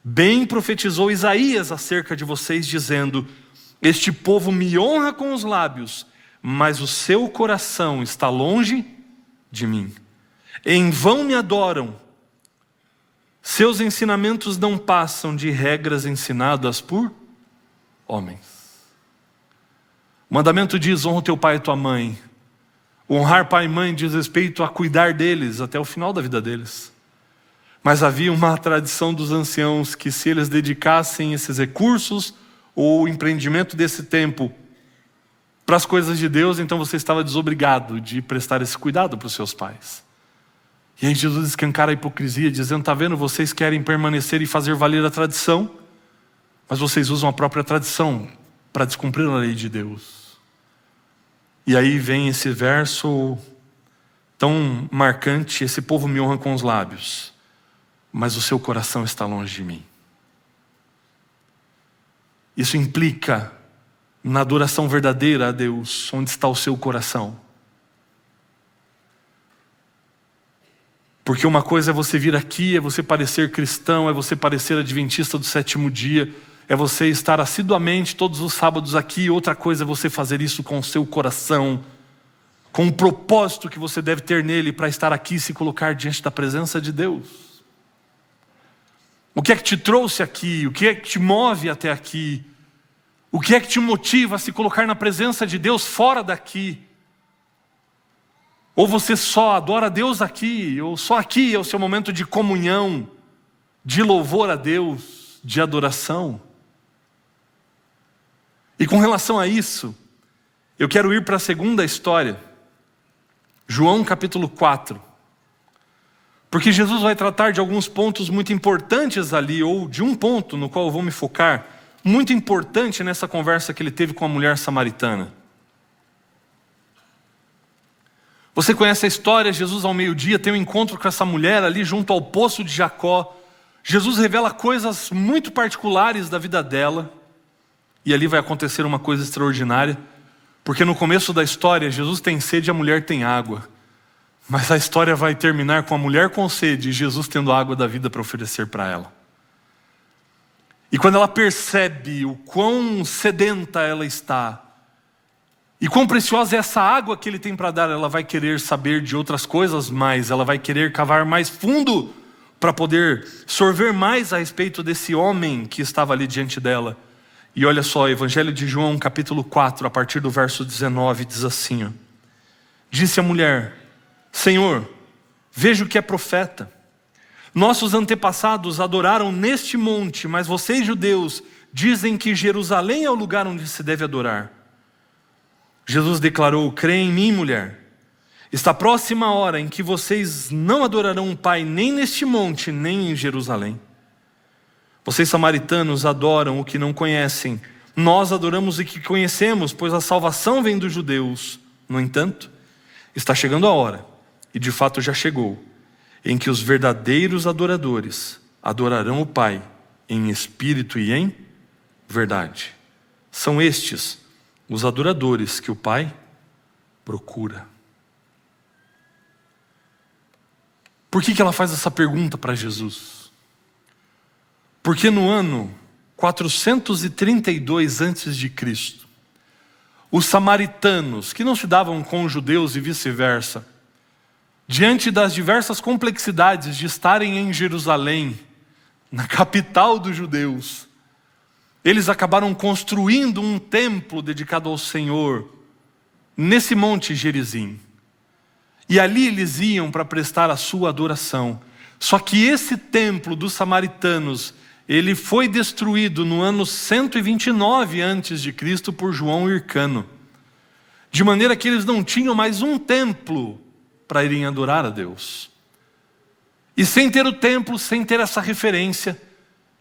bem profetizou Isaías acerca de vocês, dizendo: este povo me honra com os lábios, mas o seu coração está longe de mim. Em vão me adoram. Seus ensinamentos não passam de regras ensinadas por homens. O mandamento diz: honra teu pai e tua mãe. Honrar pai e mãe diz respeito a cuidar deles até o final da vida deles. Mas havia uma tradição dos anciãos que, se eles dedicassem esses recursos ou o empreendimento desse tempo para as coisas de Deus, então você estava desobrigado de prestar esse cuidado para os seus pais. E aí Jesus escancara a hipocrisia, dizendo: está vendo, vocês querem permanecer e fazer valer a tradição, mas vocês usam a própria tradição para descumprir a lei de Deus. E aí vem esse verso tão marcante: esse povo me honra com os lábios, mas o seu coração está longe de mim. Isso implica na adoração verdadeira a Deus, onde está o seu coração. Porque uma coisa é você vir aqui, é você parecer cristão, é você parecer adventista do sétimo dia, é você estar assiduamente todos os sábados aqui. Outra coisa é você fazer isso com o seu coração, com o propósito que você deve ter nele para estar aqui e se colocar diante da presença de Deus. O que é que te trouxe aqui? O que é que te move até aqui? O que é que te motiva a se colocar na presença de Deus fora daqui? Ou você só adora a Deus aqui, ou só aqui é o seu momento de comunhão, de louvor a Deus, de adoração. E com relação a isso, eu quero ir para a segunda história, João capítulo 4. Porque Jesus vai tratar de alguns pontos muito importantes ali, ou de um ponto no qual eu vou me focar, muito importante nessa conversa que ele teve com a mulher samaritana. Você conhece a história? Jesus ao meio-dia tem um encontro com essa mulher ali junto ao poço de Jacó. Jesus revela coisas muito particulares da vida dela. E ali vai acontecer uma coisa extraordinária. Porque no começo da história, Jesus tem sede e a mulher tem água. Mas a história vai terminar com a mulher com sede e Jesus tendo a água da vida para oferecer para ela. E quando ela percebe o quão sedenta ela está, e quão preciosa é essa água que ele tem para dar, ela vai querer saber de outras coisas mais, ela vai querer cavar mais fundo para poder sorver mais a respeito desse homem que estava ali diante dela. E olha só, Evangelho de João, capítulo 4, a partir do verso 19, diz assim: ó, disse a mulher: Senhor, vejo que é profeta. Nossos antepassados adoraram neste monte, mas vocês, judeus, dizem que Jerusalém é o lugar onde se deve adorar. Jesus declarou: crê em mim, mulher. Está próxima a hora em que vocês não adorarão o Pai nem neste monte, nem em Jerusalém. Vocês samaritanos adoram o que não conhecem. Nós adoramos o que conhecemos, pois a salvação vem dos judeus. No entanto, está chegando a hora, e de fato já chegou, em que os verdadeiros adoradores adorarão o Pai em espírito e em verdade. São estes os adoradores que o Pai procura. Por que ela faz essa pergunta para Jesus? Porque no ano 432 a.C., os samaritanos, que não se davam com os judeus e vice-versa, diante das diversas complexidades de estarem em Jerusalém, na capital dos judeus, eles acabaram construindo um templo dedicado ao Senhor, nesse monte Gerizim. E ali eles iam para prestar a sua adoração. Só que esse templo dos samaritanos, ele foi destruído no ano 129 a.C. por João Hircano. De maneira que eles não tinham mais um templo para irem adorar a Deus. E sem ter o templo, sem ter essa referência,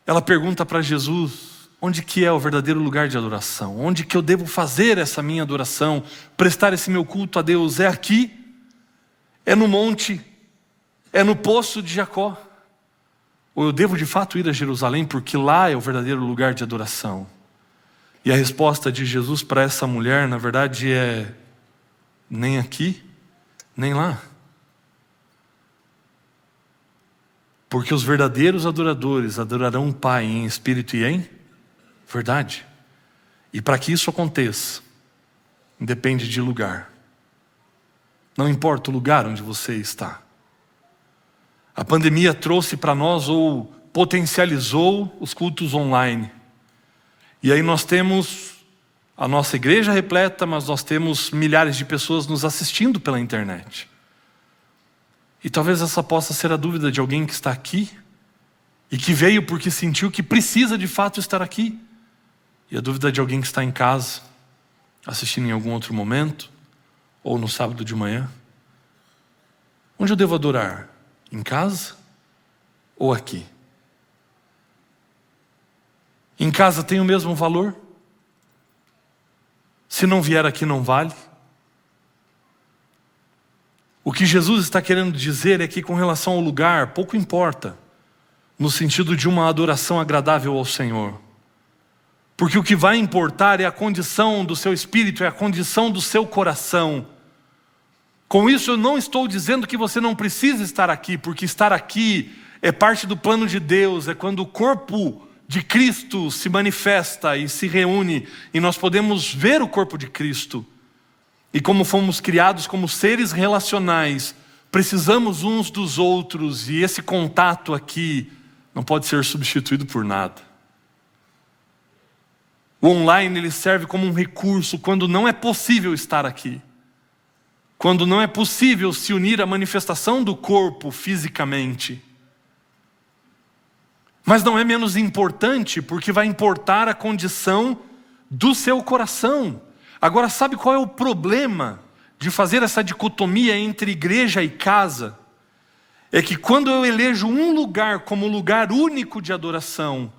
ela pergunta para Jesus: onde que é o verdadeiro lugar de adoração? Onde que eu devo fazer essa minha adoração? Prestar esse meu culto a Deus? É aqui? É no monte? É no poço de Jacó? Ou eu devo de fato ir a Jerusalém, porque lá é o verdadeiro lugar de adoração? E a resposta de Jesus para essa mulher, na verdade, é: nem aqui, nem lá. Porque os verdadeiros adoradores adorarão o Pai em espírito e em verdade. E para que isso aconteça, depende de lugar. Não importa o lugar onde você está. A pandemia trouxe para nós, ou potencializou, os cultos online. E aí nós temos a nossa igreja repleta, mas nós temos milhares de pessoas nos assistindo pela internet. E talvez essa possa ser a dúvida de alguém que está aqui e que veio porque sentiu que precisa de fato estar aqui. E a dúvida de alguém que está em casa, assistindo em algum outro momento, ou no sábado de manhã. Onde eu devo adorar? Em casa ou aqui? Em casa tem o mesmo valor? Se não vier aqui, não vale? O que Jesus está querendo dizer é que, com relação ao lugar, pouco importa, no sentido de uma adoração agradável ao Senhor. Porque o que vai importar é a condição do seu espírito, é a condição do seu coração. Com isso eu não estou dizendo que você não precisa estar aqui, porque estar aqui é parte do plano de Deus, é quando o corpo de Cristo se manifesta e se reúne, e nós podemos ver o corpo de Cristo. E como fomos criados como seres relacionais, precisamos uns dos outros, e esse contato aqui não pode ser substituído por nada. O online ele serve como um recurso quando não é possível estar aqui. Quando não é possível se unir à manifestação do corpo fisicamente. Mas não é menos importante, porque vai importar a condição do seu coração. Agora, sabe qual é o problema de fazer essa dicotomia entre igreja e casa? É que quando eu elejo um lugar como lugar único de adoração,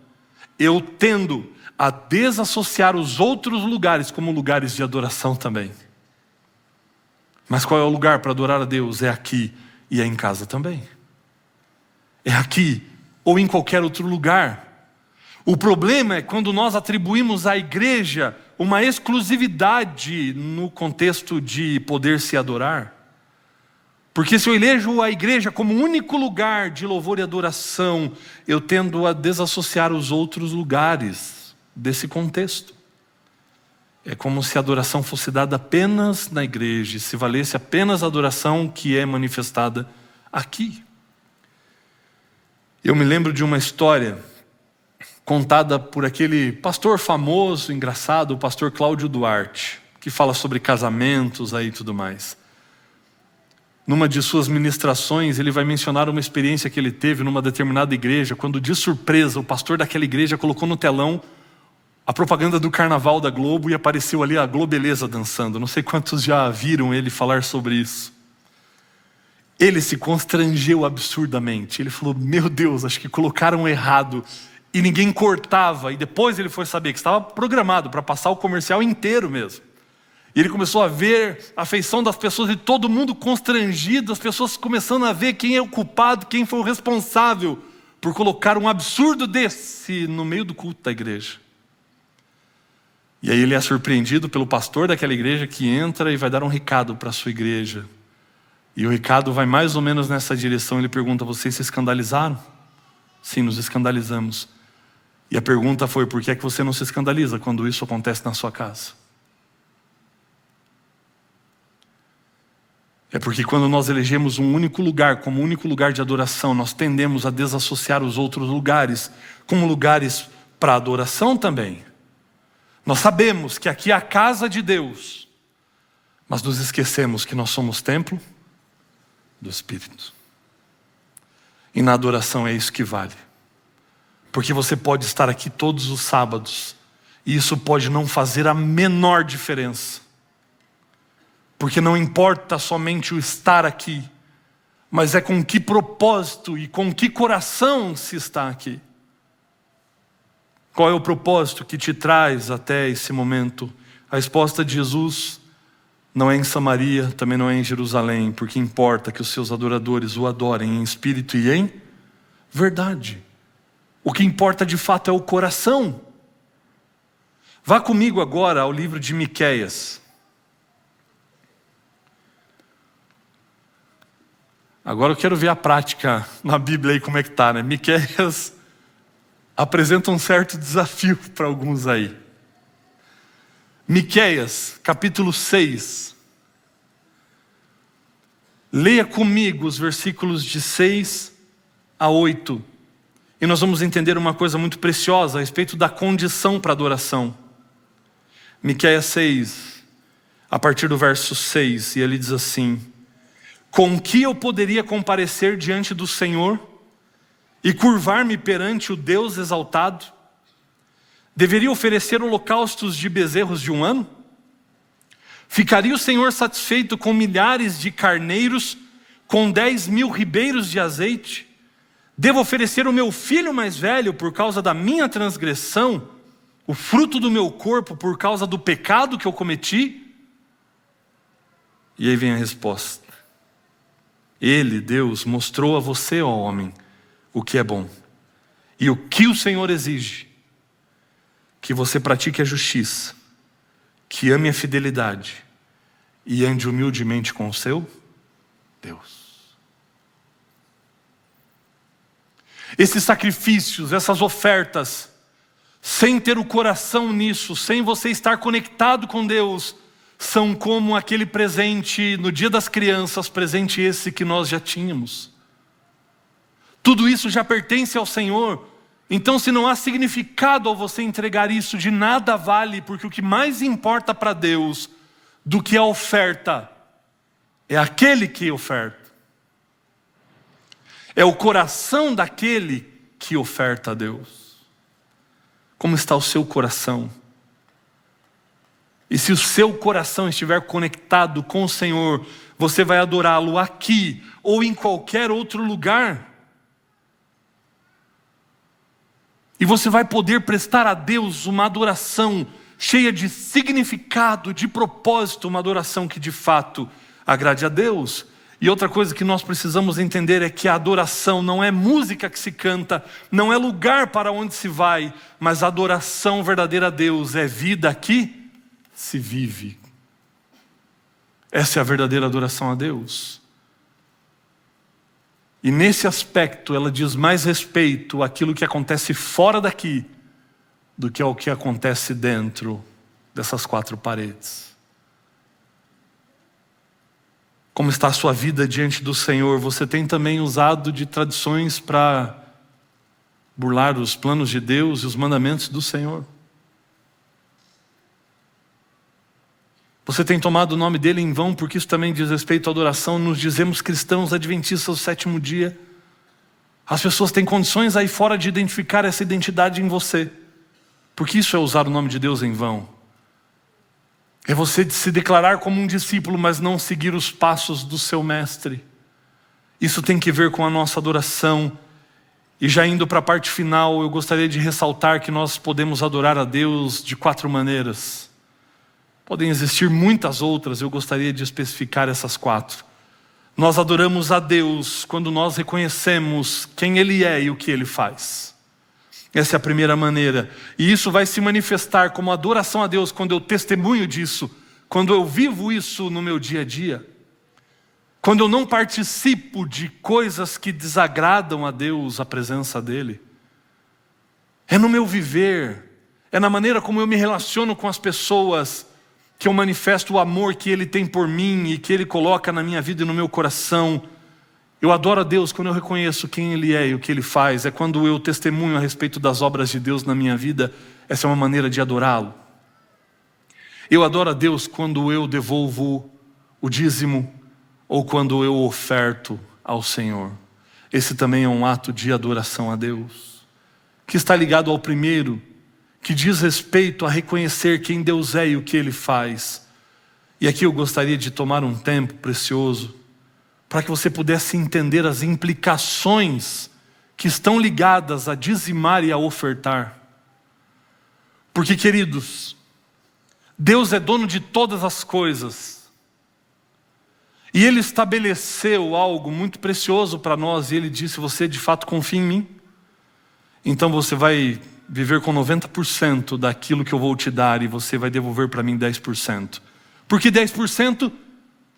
eu tendo a desassociar os outros lugares como lugares de adoração também. Mas qual é o lugar para adorar a Deus? É aqui e é em casa também. É aqui ou em qualquer outro lugar. O problema é quando nós atribuímos à igreja uma exclusividade no contexto de poder se adorar. Porque se eu elejo a igreja como único lugar de louvor e adoração, eu tendo a desassociar os outros lugares desse contexto. É como se a adoração fosse dada apenas na igreja, se valesse apenas a adoração que é manifestada aqui. Eu me lembro de uma história contada por aquele pastor famoso, engraçado, o pastor Cláudio Duarte, que fala sobre casamentos aí e tudo mais. Numa de suas ministrações, ele vai mencionar uma experiência que ele teve numa determinada igreja, quando de surpresa o pastor daquela igreja colocou no telão a propaganda do Carnaval da Globo e apareceu ali a Globeleza dançando. Não sei quantos já viram ele falar sobre isso. Ele se constrangeu absurdamente. Ele falou: meu Deus, acho que colocaram errado. E ninguém cortava. E depois ele foi saber que estava programado para passar o comercial inteiro mesmo. E ele começou a ver a afeição das pessoas e todo mundo constrangido. As pessoas começando a ver quem é o culpado, quem foi o responsável por colocar um absurdo desse no meio do culto da igreja. E aí ele é surpreendido pelo pastor daquela igreja que entra e vai dar um recado para a sua igreja. E o recado vai mais ou menos nessa direção. Ele pergunta: vocês se escandalizaram? Sim, nos escandalizamos. E a pergunta foi: por que é que você não se escandaliza quando isso acontece na sua casa? É porque quando nós elegemos um único lugar como único lugar de adoração, nós tendemos a desassociar os outros lugares como lugares para adoração também. Nós sabemos que aqui é a casa de Deus, mas nos esquecemos que nós somos templo do Espírito. E na adoração é isso que vale. Porque você pode estar aqui todos os sábados e isso pode não fazer a menor diferença. Porque não importa somente o estar aqui, mas é com que propósito e com que coração se está aqui. Qual é o propósito que te traz até esse momento? A resposta de Jesus não é em Samaria, também não é em Jerusalém, porque importa que os seus adoradores o adorem em espírito e em verdade. O que importa de fato é o coração. Vá comigo agora ao livro de Miqueias. Agora eu quero ver a prática na Bíblia aí como é que está, né? Miqueias apresenta um certo desafio para alguns aí. Miqueias, capítulo 6. Leia comigo os versículos de 6 a 8. E nós vamos entender uma coisa muito preciosa a respeito da condição para adoração. Miqueias 6, a partir do verso 6, e ele diz assim: com que eu poderia comparecer diante do Senhor e curvar-me perante o Deus exaltado? Deveria oferecer holocaustos de bezerros de um ano? Ficaria o Senhor satisfeito com milhares de carneiros, com 10.000 ribeiros de azeite? Devo oferecer o meu filho mais velho por causa da minha transgressão, o fruto do meu corpo por causa do pecado que eu cometi? E aí vem a resposta. Ele, Deus, mostrou a você, ó homem, o que é bom. E o que o Senhor exige: que você pratique a justiça, que ame a fidelidade e ande humildemente com o seu Deus. Esses sacrifícios, essas ofertas, sem ter o coração nisso, sem você estar conectado com Deus, são como aquele presente no dia das crianças, presente esse que nós já tínhamos. Tudo isso já pertence ao Senhor. Então, se não há significado ao você entregar isso, de nada vale, porque o que mais importa para Deus do que a oferta é aquele que oferta. É o coração daquele que oferta a Deus. Como está o seu coração? E se o seu coração estiver conectado com o Senhor, você vai adorá-lo aqui ou em qualquer outro lugar. E você vai poder prestar a Deus uma adoração cheia de significado, de propósito, uma adoração que de fato agrade a Deus. E outra coisa que nós precisamos entender é que a adoração não é música que se canta, não é lugar para onde se vai, mas a adoração verdadeira a Deus é vida que se vive. Essa é a verdadeira adoração a Deus. E nesse aspecto ela diz mais respeito àquilo que acontece fora daqui do que ao que acontece dentro dessas quatro paredes. Como está a sua vida diante do Senhor? Você tem também usado de tradições para burlar os planos de Deus e os mandamentos do Senhor? Você tem tomado o nome dele em vão, porque isso também diz respeito à adoração. Nos dizemos cristãos adventistas do sétimo dia. As pessoas têm condições aí fora de identificar essa identidade em você, porque isso é usar o nome de Deus em vão. É você se declarar como um discípulo, mas não seguir os passos do seu mestre. Isso tem que ver com a nossa adoração. E já indo para a parte final, eu gostaria de ressaltar que nós podemos adorar a Deus de 4 maneiras. Podem existir muitas outras, eu gostaria de especificar essas 4. Nós adoramos a Deus quando nós reconhecemos quem Ele é e o que Ele faz. Essa é a primeira maneira. E isso vai se manifestar como adoração a Deus quando eu testemunho disso, quando eu vivo isso no meu dia a dia. Quando eu não participo de coisas que desagradam a Deus, a presença dEle. é no meu viver, é na maneira como eu me relaciono com as pessoas que eu manifesto o amor que Ele tem por mim e que Ele coloca na minha vida e no meu coração. Eu adoro a Deus quando eu reconheço quem Ele é e o que Ele faz. É quando eu testemunho a respeito das obras de Deus na minha vida. Essa é uma maneira de adorá-lo. Eu adoro a Deus quando eu devolvo o dízimo ou quando eu oferto ao Senhor. Esse também é um ato de adoração a Deus, que está ligado ao primeiro, que diz respeito a reconhecer quem Deus é e o que Ele faz. E aqui eu gostaria de tomar um tempo precioso para que você pudesse entender as implicações que estão ligadas a dizimar e a ofertar. Porque, queridos, Deus é dono de todas as coisas. E Ele estabeleceu algo muito precioso para nós. E Ele disse: você de fato confia em mim? Então você vai viver com 90% daquilo que eu vou te dar e você vai devolver para mim 10%. Por que 10%?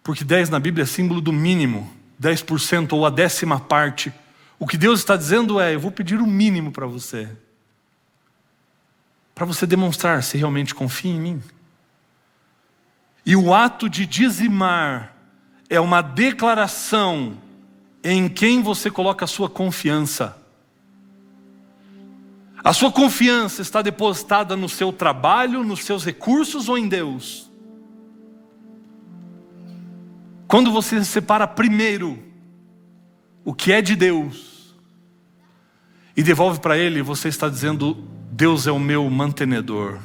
Porque 10 na Bíblia é símbolo do mínimo. 10% ou a 10ª parte. O que Deus está dizendo é: eu vou pedir o mínimo para você. Para você demonstrar se realmente confia em mim. E o ato de dizimar é uma declaração em quem você coloca a sua confiança. A sua confiança está depositada no seu trabalho, nos seus recursos ou em Deus? Quando você separa primeiro o que é de Deus e devolve para Ele, você está dizendo: Deus é o meu mantenedor.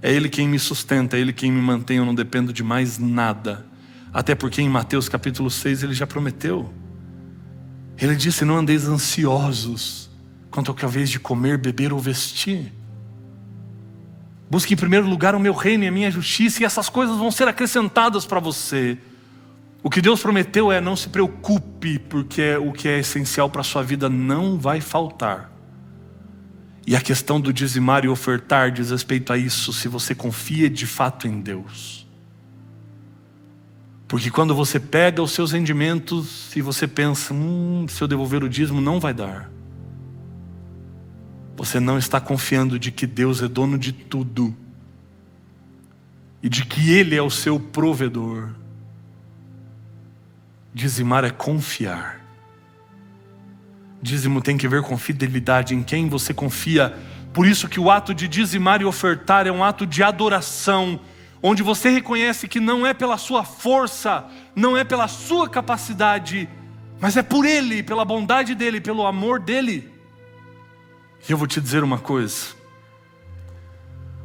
É Ele quem me sustenta, é Ele quem me mantém, eu não dependo de mais nada. Até porque em Mateus capítulo 6 Ele já prometeu. Ele disse: não andeis ansiosos quanto ao que haveis de comer, beber ou vestir. Busque em primeiro lugar o meu reino e a minha justiça, e essas coisas vão ser acrescentadas para você. O que Deus prometeu é: não se preocupe, porque o que é essencial para a sua vida não vai faltar. E a questão do dizimar e ofertar diz respeito a isso, se você confia de fato em Deus. Porque quando você pega os seus rendimentos e você pensa: se eu devolver o dízimo não vai dar, você não está confiando de que Deus é dono de tudo e de que Ele é o seu provedor. Dizimar é confiar. Dízimo tem que ver com fidelidade, em quem você confia. Por isso que o ato de dizimar e ofertar é um ato de adoração, onde você reconhece que não é pela sua força, não é pela sua capacidade, mas é por Ele, pela bondade dEle, pelo amor dEle. E eu vou te dizer uma coisa: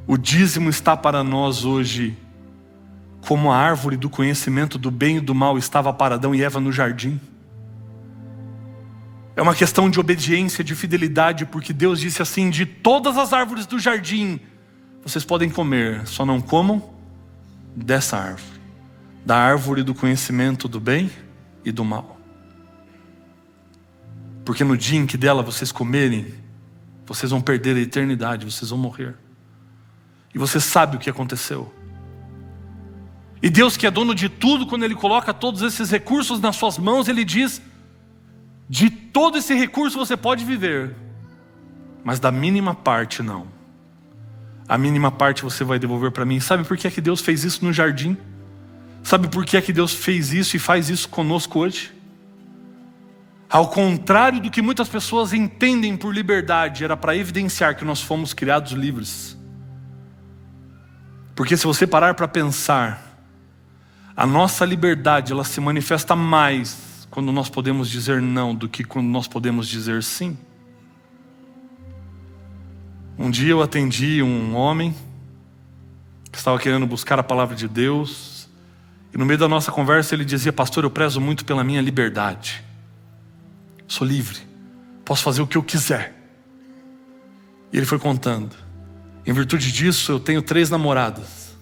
o dízimo está para nós hoje como a árvore do conhecimento do bem e do mal estava para Adão e Eva no jardim. É uma questão de obediência, de fidelidade, porque Deus disse assim: de todas as árvores do jardim vocês podem comer, só não comam dessa árvore, da árvore do conhecimento do bem e do mal. Porque no dia em que dela vocês comerem, vocês vão perder a eternidade, vocês vão morrer. E você sabe o que aconteceu. E Deus, que é dono de tudo, quando Ele coloca todos esses recursos nas suas mãos, Ele diz: de todo esse recurso você pode viver, mas da mínima parte não. A mínima parte você vai devolver para mim. Sabe por que é que Deus fez isso no jardim? Sabe por que é que Deus fez isso e faz isso conosco hoje? Ao contrário do que muitas pessoas entendem por liberdade, era para evidenciar que nós fomos criados livres. Porque se você parar para pensar, a nossa liberdade, ela se manifesta mais quando nós podemos dizer não do que quando nós podemos dizer sim. Um dia eu atendi um homem que estava querendo buscar a palavra de Deus, e no meio da nossa conversa ele dizia: pastor, eu prezo muito pela minha liberdade. Sou livre, posso fazer o que eu quiser. E ele foi contando: em virtude disso eu tenho 3 namoradas.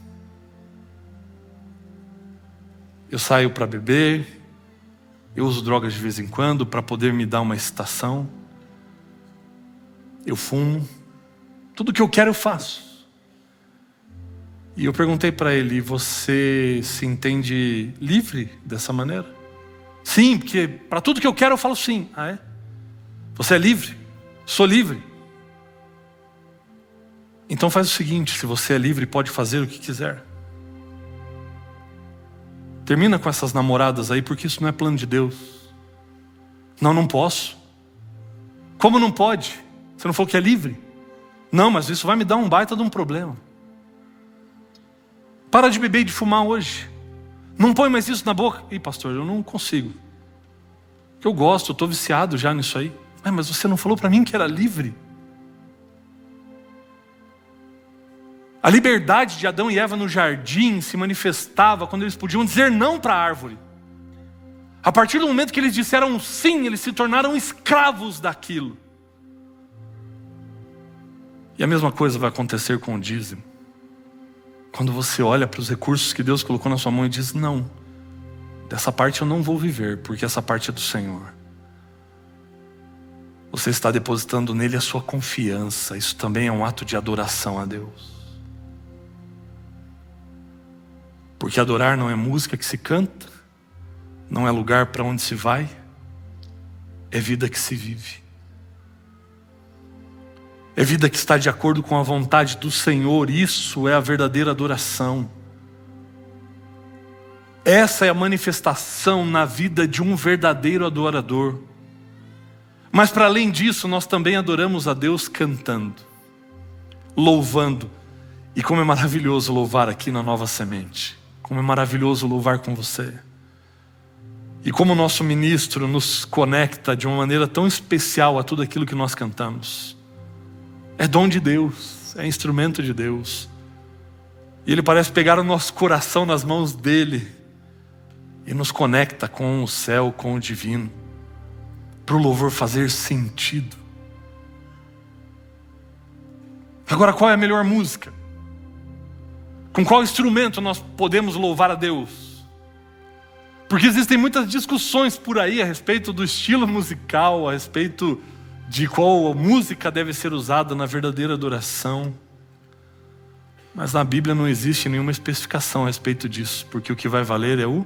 Eu saio para beber, eu uso drogas de vez em quando para poder me dar uma excitação. Eu fumo. Tudo que eu quero eu faço. E eu perguntei para ele: você se entende livre dessa maneira? Sim, porque para tudo que eu quero eu falo sim. Ah, é? Você é livre? Sou livre. Então faz o seguinte, se você é livre, pode fazer o que quiser. Termina com essas namoradas aí, porque isso não é plano de Deus. Não, não posso. Como não pode? Você não falou que é livre? Não, mas isso vai me dar um baita de um problema. Para de beber e de fumar hoje. Não põe mais isso na boca. Ih, pastor, eu não consigo. Eu gosto, eu estou viciado já nisso aí. Mas você não falou para mim que era livre? A liberdade de Adão e Eva no jardim se manifestava quando eles podiam dizer não para a árvore. A partir do momento que eles disseram sim, eles se tornaram escravos daquilo. E a mesma coisa vai acontecer com o dízimo. Quando você olha para os recursos que Deus colocou na sua mão e diz, não, dessa parte eu não vou viver, porque essa parte é do Senhor. Você está depositando nele a sua confiança. Isso também é um ato de adoração a Deus. Porque adorar não é música que se canta, não é lugar para onde se vai, é vida que se vive. É vida que está de acordo com a vontade do Senhor. Isso é a verdadeira adoração. Essa é a manifestação na vida de um verdadeiro adorador. Mas para além disso, nós também adoramos a Deus cantando, louvando. E como é maravilhoso louvar aqui na Nova Semente. Como é maravilhoso louvar com você. E como o nosso ministro nos conecta de uma maneira tão especial a tudo aquilo que nós cantamos. É dom de Deus, é instrumento de Deus. E ele parece pegar o nosso coração nas mãos dele e nos conecta com o céu, com o divino, para o louvor fazer sentido. Agora, qual é a melhor música? Com qual instrumento nós podemos louvar a Deus? Porque existem muitas discussões por aí a respeito do estilo musical, a respeito de qual música deve ser usada na verdadeira adoração. Mas na Bíblia não existe nenhuma especificação a respeito disso, porque o que vai valer é o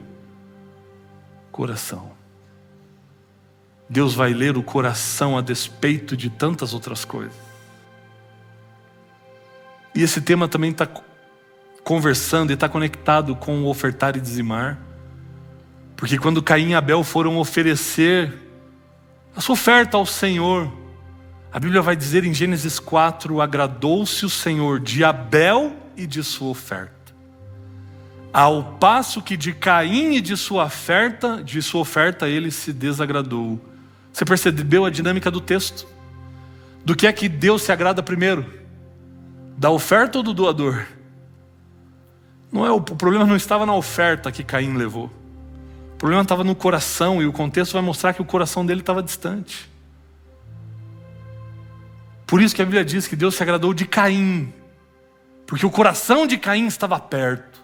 coração. Deus vai ler o coração a despeito de tantas outras coisas. E esse tema também está conversando e está conectado com o ofertar e dizimar. Porque quando Caim e Abel foram oferecer a sua oferta ao Senhor, a Bíblia vai dizer em Gênesis 4, agradou-se o Senhor de Abel e de sua oferta, ao passo que de Caim e de sua oferta ele se desagradou. Você percebeu a dinâmica do texto? Do que é que Deus se agrada primeiro? Da oferta ou do doador? Não é, o problema não estava na oferta que Caim levou. O problema estava no coração, e o contexto vai mostrar que o coração dele estava distante. Por isso que a Bíblia diz que Deus se agradou de Caim, porque o coração de Caim estava perto.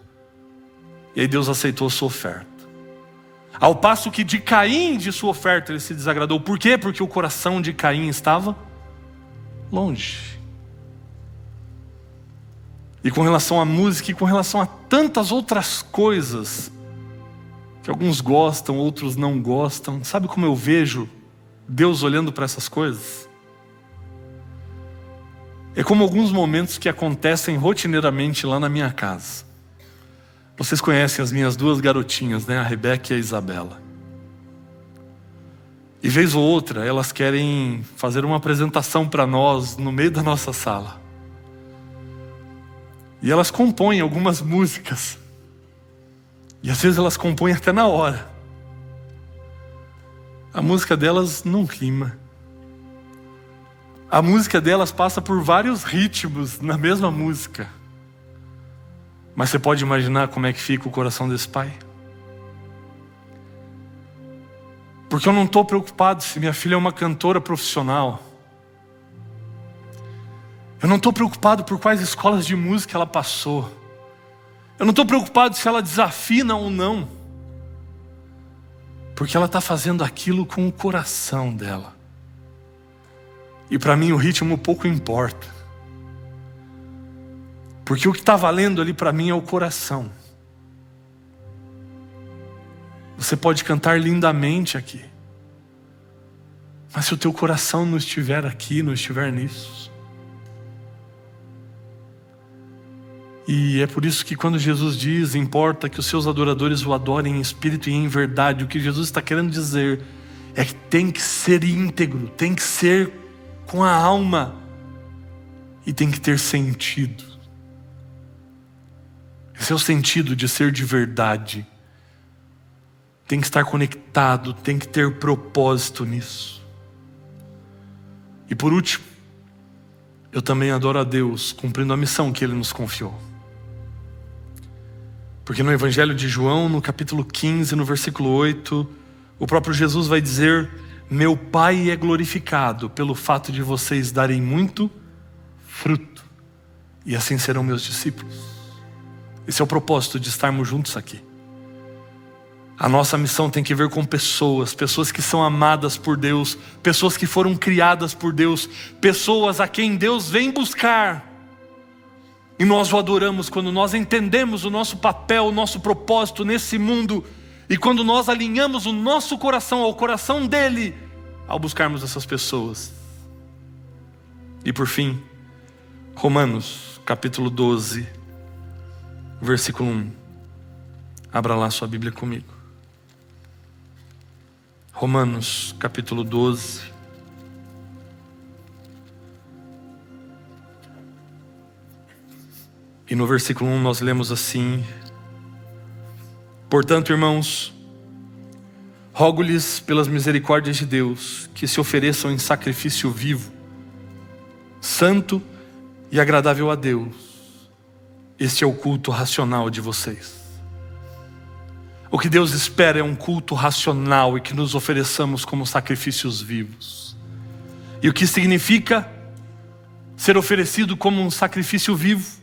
E aí Deus aceitou a sua oferta. Ao passo que de Caim, de sua oferta, ele se desagradou. Por quê? Porque o coração de Caim estava longe. E com relação à música e com relação a tantas outras coisas que alguns gostam, outros não gostam. Sabe como eu vejo Deus olhando para essas coisas? É como alguns momentos que acontecem rotineiramente lá na minha casa. Vocês conhecem as minhas duas garotinhas, né? A Rebeca e a Isabela. E vez ou outra, elas querem fazer uma apresentação para nós no meio da nossa sala. E elas compõem algumas músicas. E às vezes elas compõem até na hora. A música delas não rima. A música delas passa por vários ritmos na mesma música. Mas você pode imaginar como é que fica o coração desse pai? Porque eu não estou preocupado se minha filha é uma cantora profissional. Eu não estou preocupado por quais escolas de música ela passou. Eu não estou preocupado se ela desafina ou não. Porque ela está fazendo aquilo com o coração dela. E para mim o ritmo pouco importa. Porque o que está valendo ali para mim é o coração. Você pode cantar lindamente aqui. Mas se o teu coração não estiver aqui, não estiver nisso, E é por isso que quando Jesus diz, importa que os seus adoradores o adorem em espírito e em verdade, o que Jesus está querendo dizer é que tem que ser íntegro, tem que ser com a alma e tem que ter sentido. Esse é o sentido de ser de verdade. Tem que estar conectado, tem que ter propósito nisso. E por último, eu também adoro a Deus cumprindo a missão que Ele nos confiou. Porque no Evangelho de João, no capítulo 15, no versículo 8, o próprio Jesus vai dizer: meu Pai é glorificado pelo fato de vocês darem muito fruto, e assim serão meus discípulos. Esse é o propósito de estarmos juntos aqui. A nossa missão tem que ver com pessoas que são amadas por Deus, pessoas que foram criadas por Deus, pessoas a quem Deus vem buscar. E nós o adoramos quando nós entendemos o nosso papel, o nosso propósito nesse mundo, e quando nós alinhamos o nosso coração ao coração dele, ao buscarmos essas pessoas. E por fim, Romanos capítulo 12, versículo 1. Abra lá sua Bíblia comigo. Romanos capítulo 12. E no versículo 1 nós lemos assim: portanto, irmãos, rogo-lhes pelas misericórdias de Deus que se ofereçam em sacrifício vivo, santo e agradável a Deus. Este é o culto racional de vocês. O que Deus espera é um culto racional e que nos ofereçamos como sacrifícios vivos. E o que significa ser oferecido como um sacrifício vivo?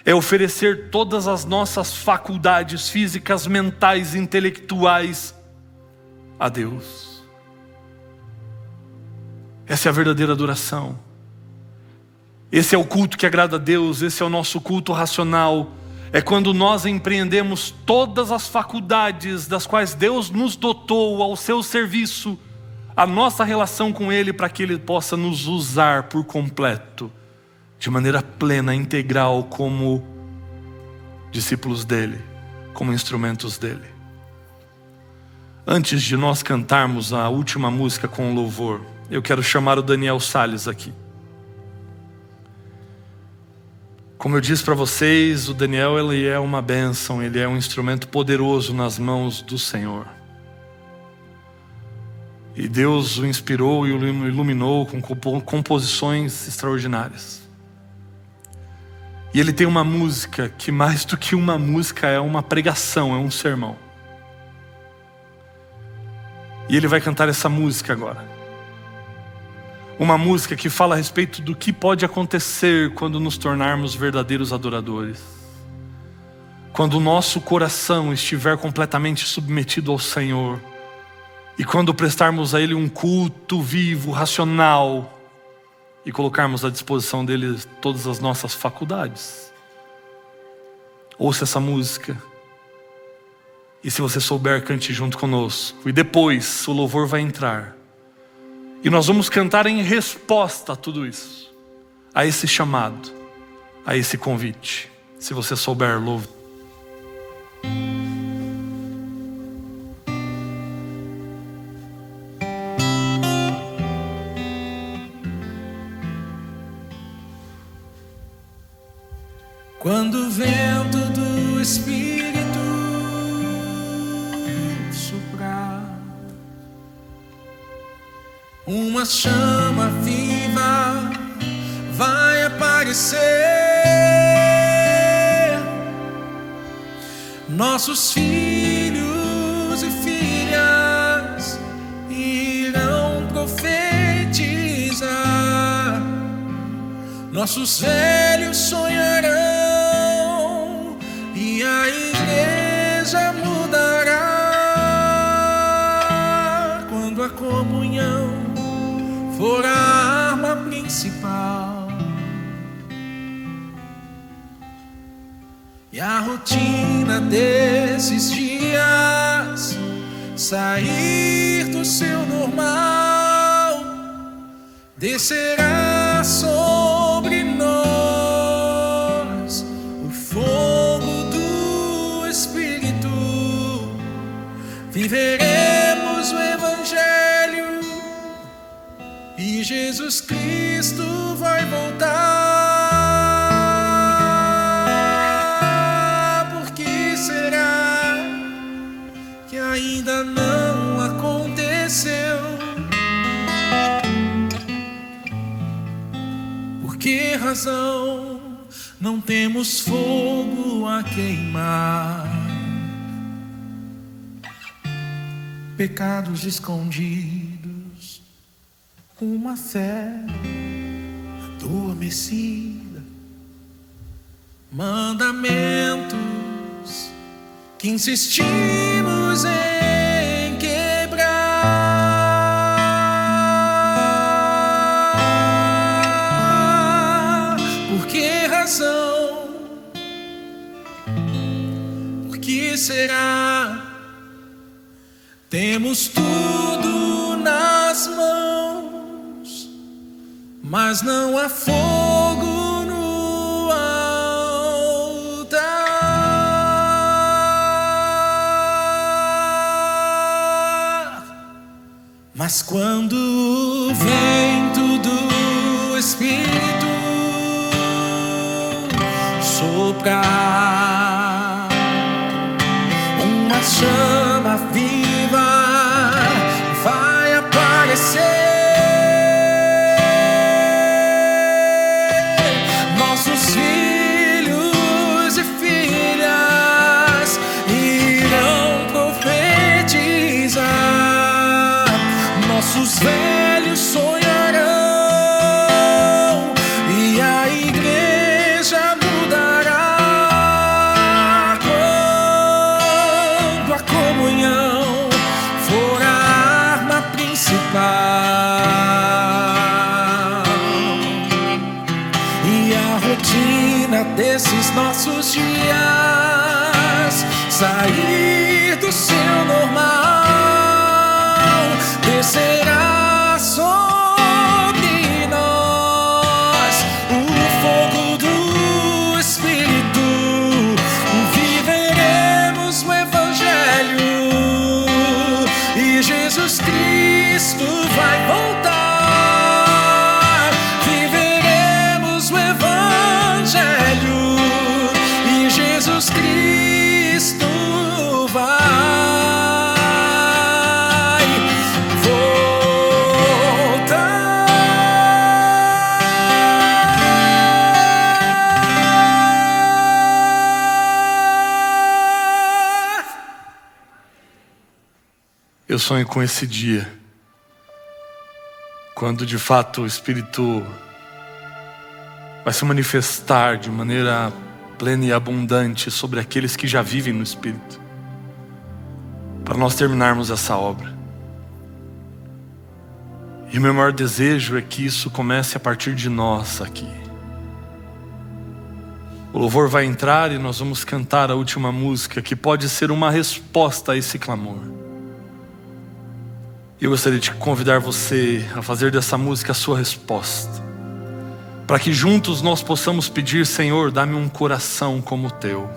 É oferecer todas as nossas faculdades físicas, mentais, intelectuais a Deus. Essa é a verdadeira adoração. Esse é o culto que agrada a Deus, esse é o nosso culto racional. É quando nós empreendemos todas as faculdades das quais Deus nos dotou ao seu serviço, a nossa relação com Ele, para que Ele possa nos usar por completo, de maneira plena, integral, como discípulos dEle, como instrumentos dEle. Antes de nós cantarmos a última música com o louvor, eu quero chamar o Daniel Salles aqui. Como eu disse para vocês, o Daniel, ele é uma bênção, ele é um instrumento poderoso nas mãos do Senhor. E Deus o inspirou e o iluminou com composições extraordinárias. E ele tem uma música que, mais do que uma música, é uma pregação, é um sermão. E ele vai cantar essa música agora. Uma música que fala a respeito do que pode acontecer quando nos tornarmos verdadeiros adoradores. Quando o nosso coração estiver completamente submetido ao Senhor. E quando prestarmos a Ele um culto vivo, racional, e colocarmos à disposição dEle todas as nossas faculdades. Ouça essa música. E se você souber, cante junto conosco. E depois o louvor vai entrar. E nós vamos cantar em resposta a tudo isso, a esse chamado, a esse convite. Se você souber, louve. Quando o vento do Espírito soprar, uma chama viva vai aparecer. Nossos filhos e filhas irão profetizar. Nossos velhos sonharão e a igreja mudará quando a comunhão for a arma principal. E a rotina desses dias sair do seu normal, descerá sobre nós o Por que razão não temos fogo a queimar? Pecados escondidos, uma fé adormecida, mandamentos que insistimos em quebrar. Por que razão? Por que será? Temos tudo nas mãos, mas não há fogo no altar. Mas quando o vento do Espírito soprar, uma chama viva vai aparecer. Nossos filhos e filhas irão profetizar, nossos velhos sonharão e a igreja mudará quando a comunhão for a arma principal. E a rotina desses nossos dias sair do seu normal, descerá sobre nós o fogo do Espírito. Viveremos o Evangelho e Jesus Cristo vai voltar. Viveremos o Evangelho e Jesus Cristo vai voltar. Eu sonho com esse dia, quando de fato o Espírito vai se manifestar de maneira plena e abundante sobre aqueles que já vivem no Espírito, para nós terminarmos essa obra. E o meu maior desejo é que isso comece a partir de nós aqui. O louvor vai entrar e nós vamos cantar a última música, que pode ser uma resposta a esse clamor. Eu gostaria de convidar você a fazer dessa música a sua resposta, para que juntos nós possamos pedir: Senhor, dá-me um coração como o teu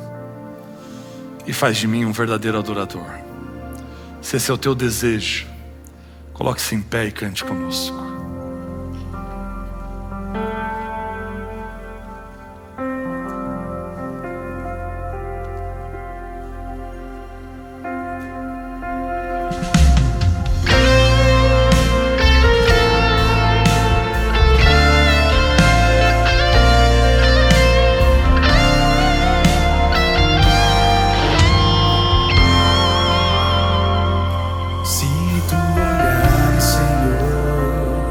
e faz de mim um verdadeiro adorador. Se esse é o teu desejo, coloque-se em pé e cante conosco. Se tu olhares, Senhor,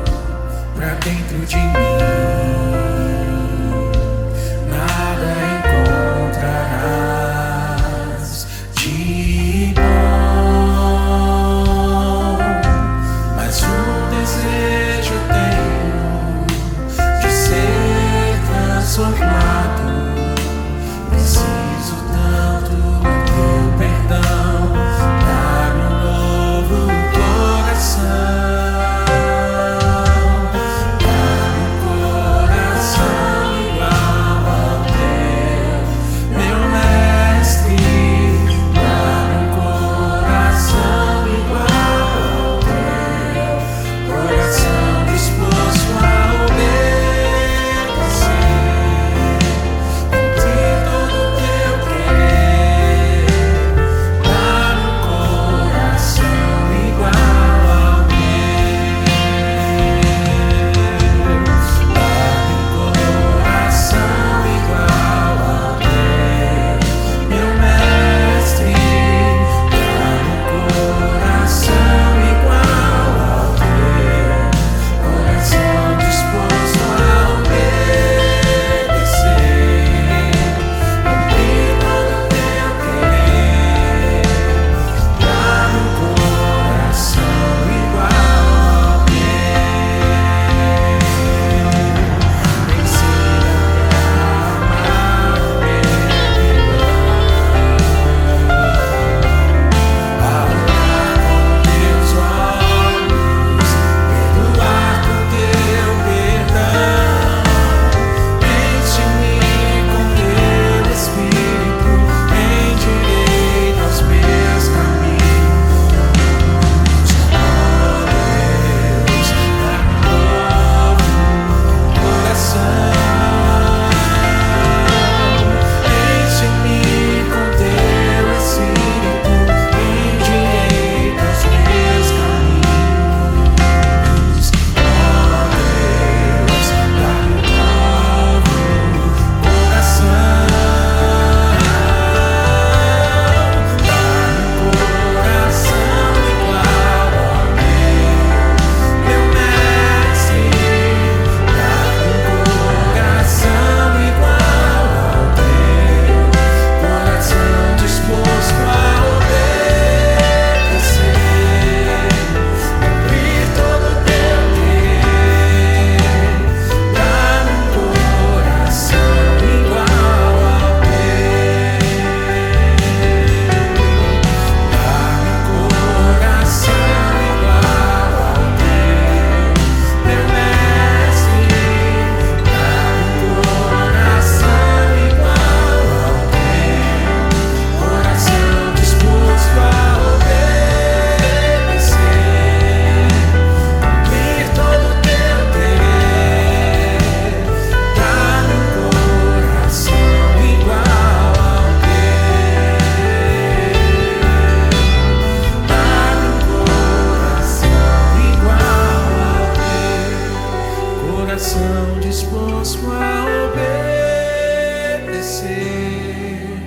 obedecer,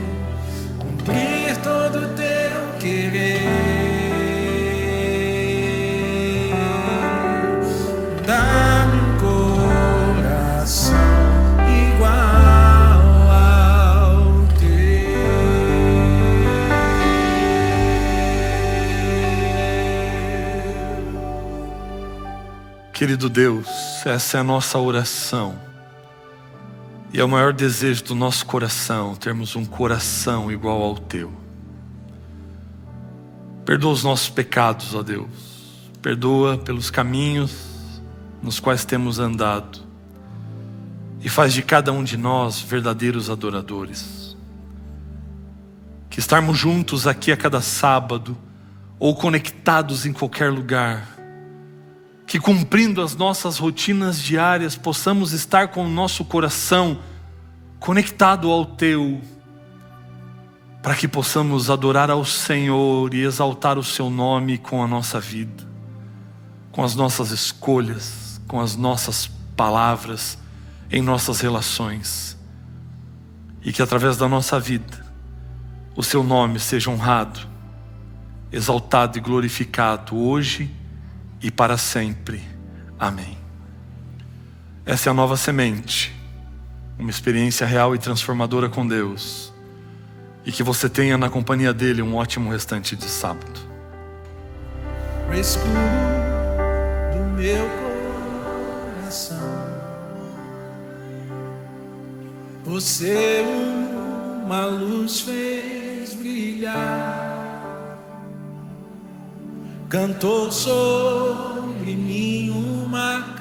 cumprir todo o teu querer. Dá-me um coração igual ao teu. Querido Deus, essa é a nossa oração. E é o maior desejo do nosso coração, termos um coração igual ao teu. Perdoa os nossos pecados, ó Deus. Perdoa pelos caminhos nos quais temos andado. E faz de cada um de nós verdadeiros adoradores. Que estarmos juntos aqui a cada sábado, ou conectados em qualquer lugar, que cumprindo as nossas rotinas diárias, possamos estar com o nosso coração conectado ao teu, para que possamos adorar ao Senhor e exaltar o seu nome com a nossa vida, com as nossas escolhas, com as nossas palavras, em nossas relações. E que através da nossa vida, o seu nome seja honrado, exaltado e glorificado hoje e para sempre. Amém. Essa é a Nova Semente, uma experiência real e transformadora com Deus. E que você tenha na companhia dele um ótimo restante de sábado. O escuro do meu coração, você uma luz fez brilhar. Cantou sobre mim uma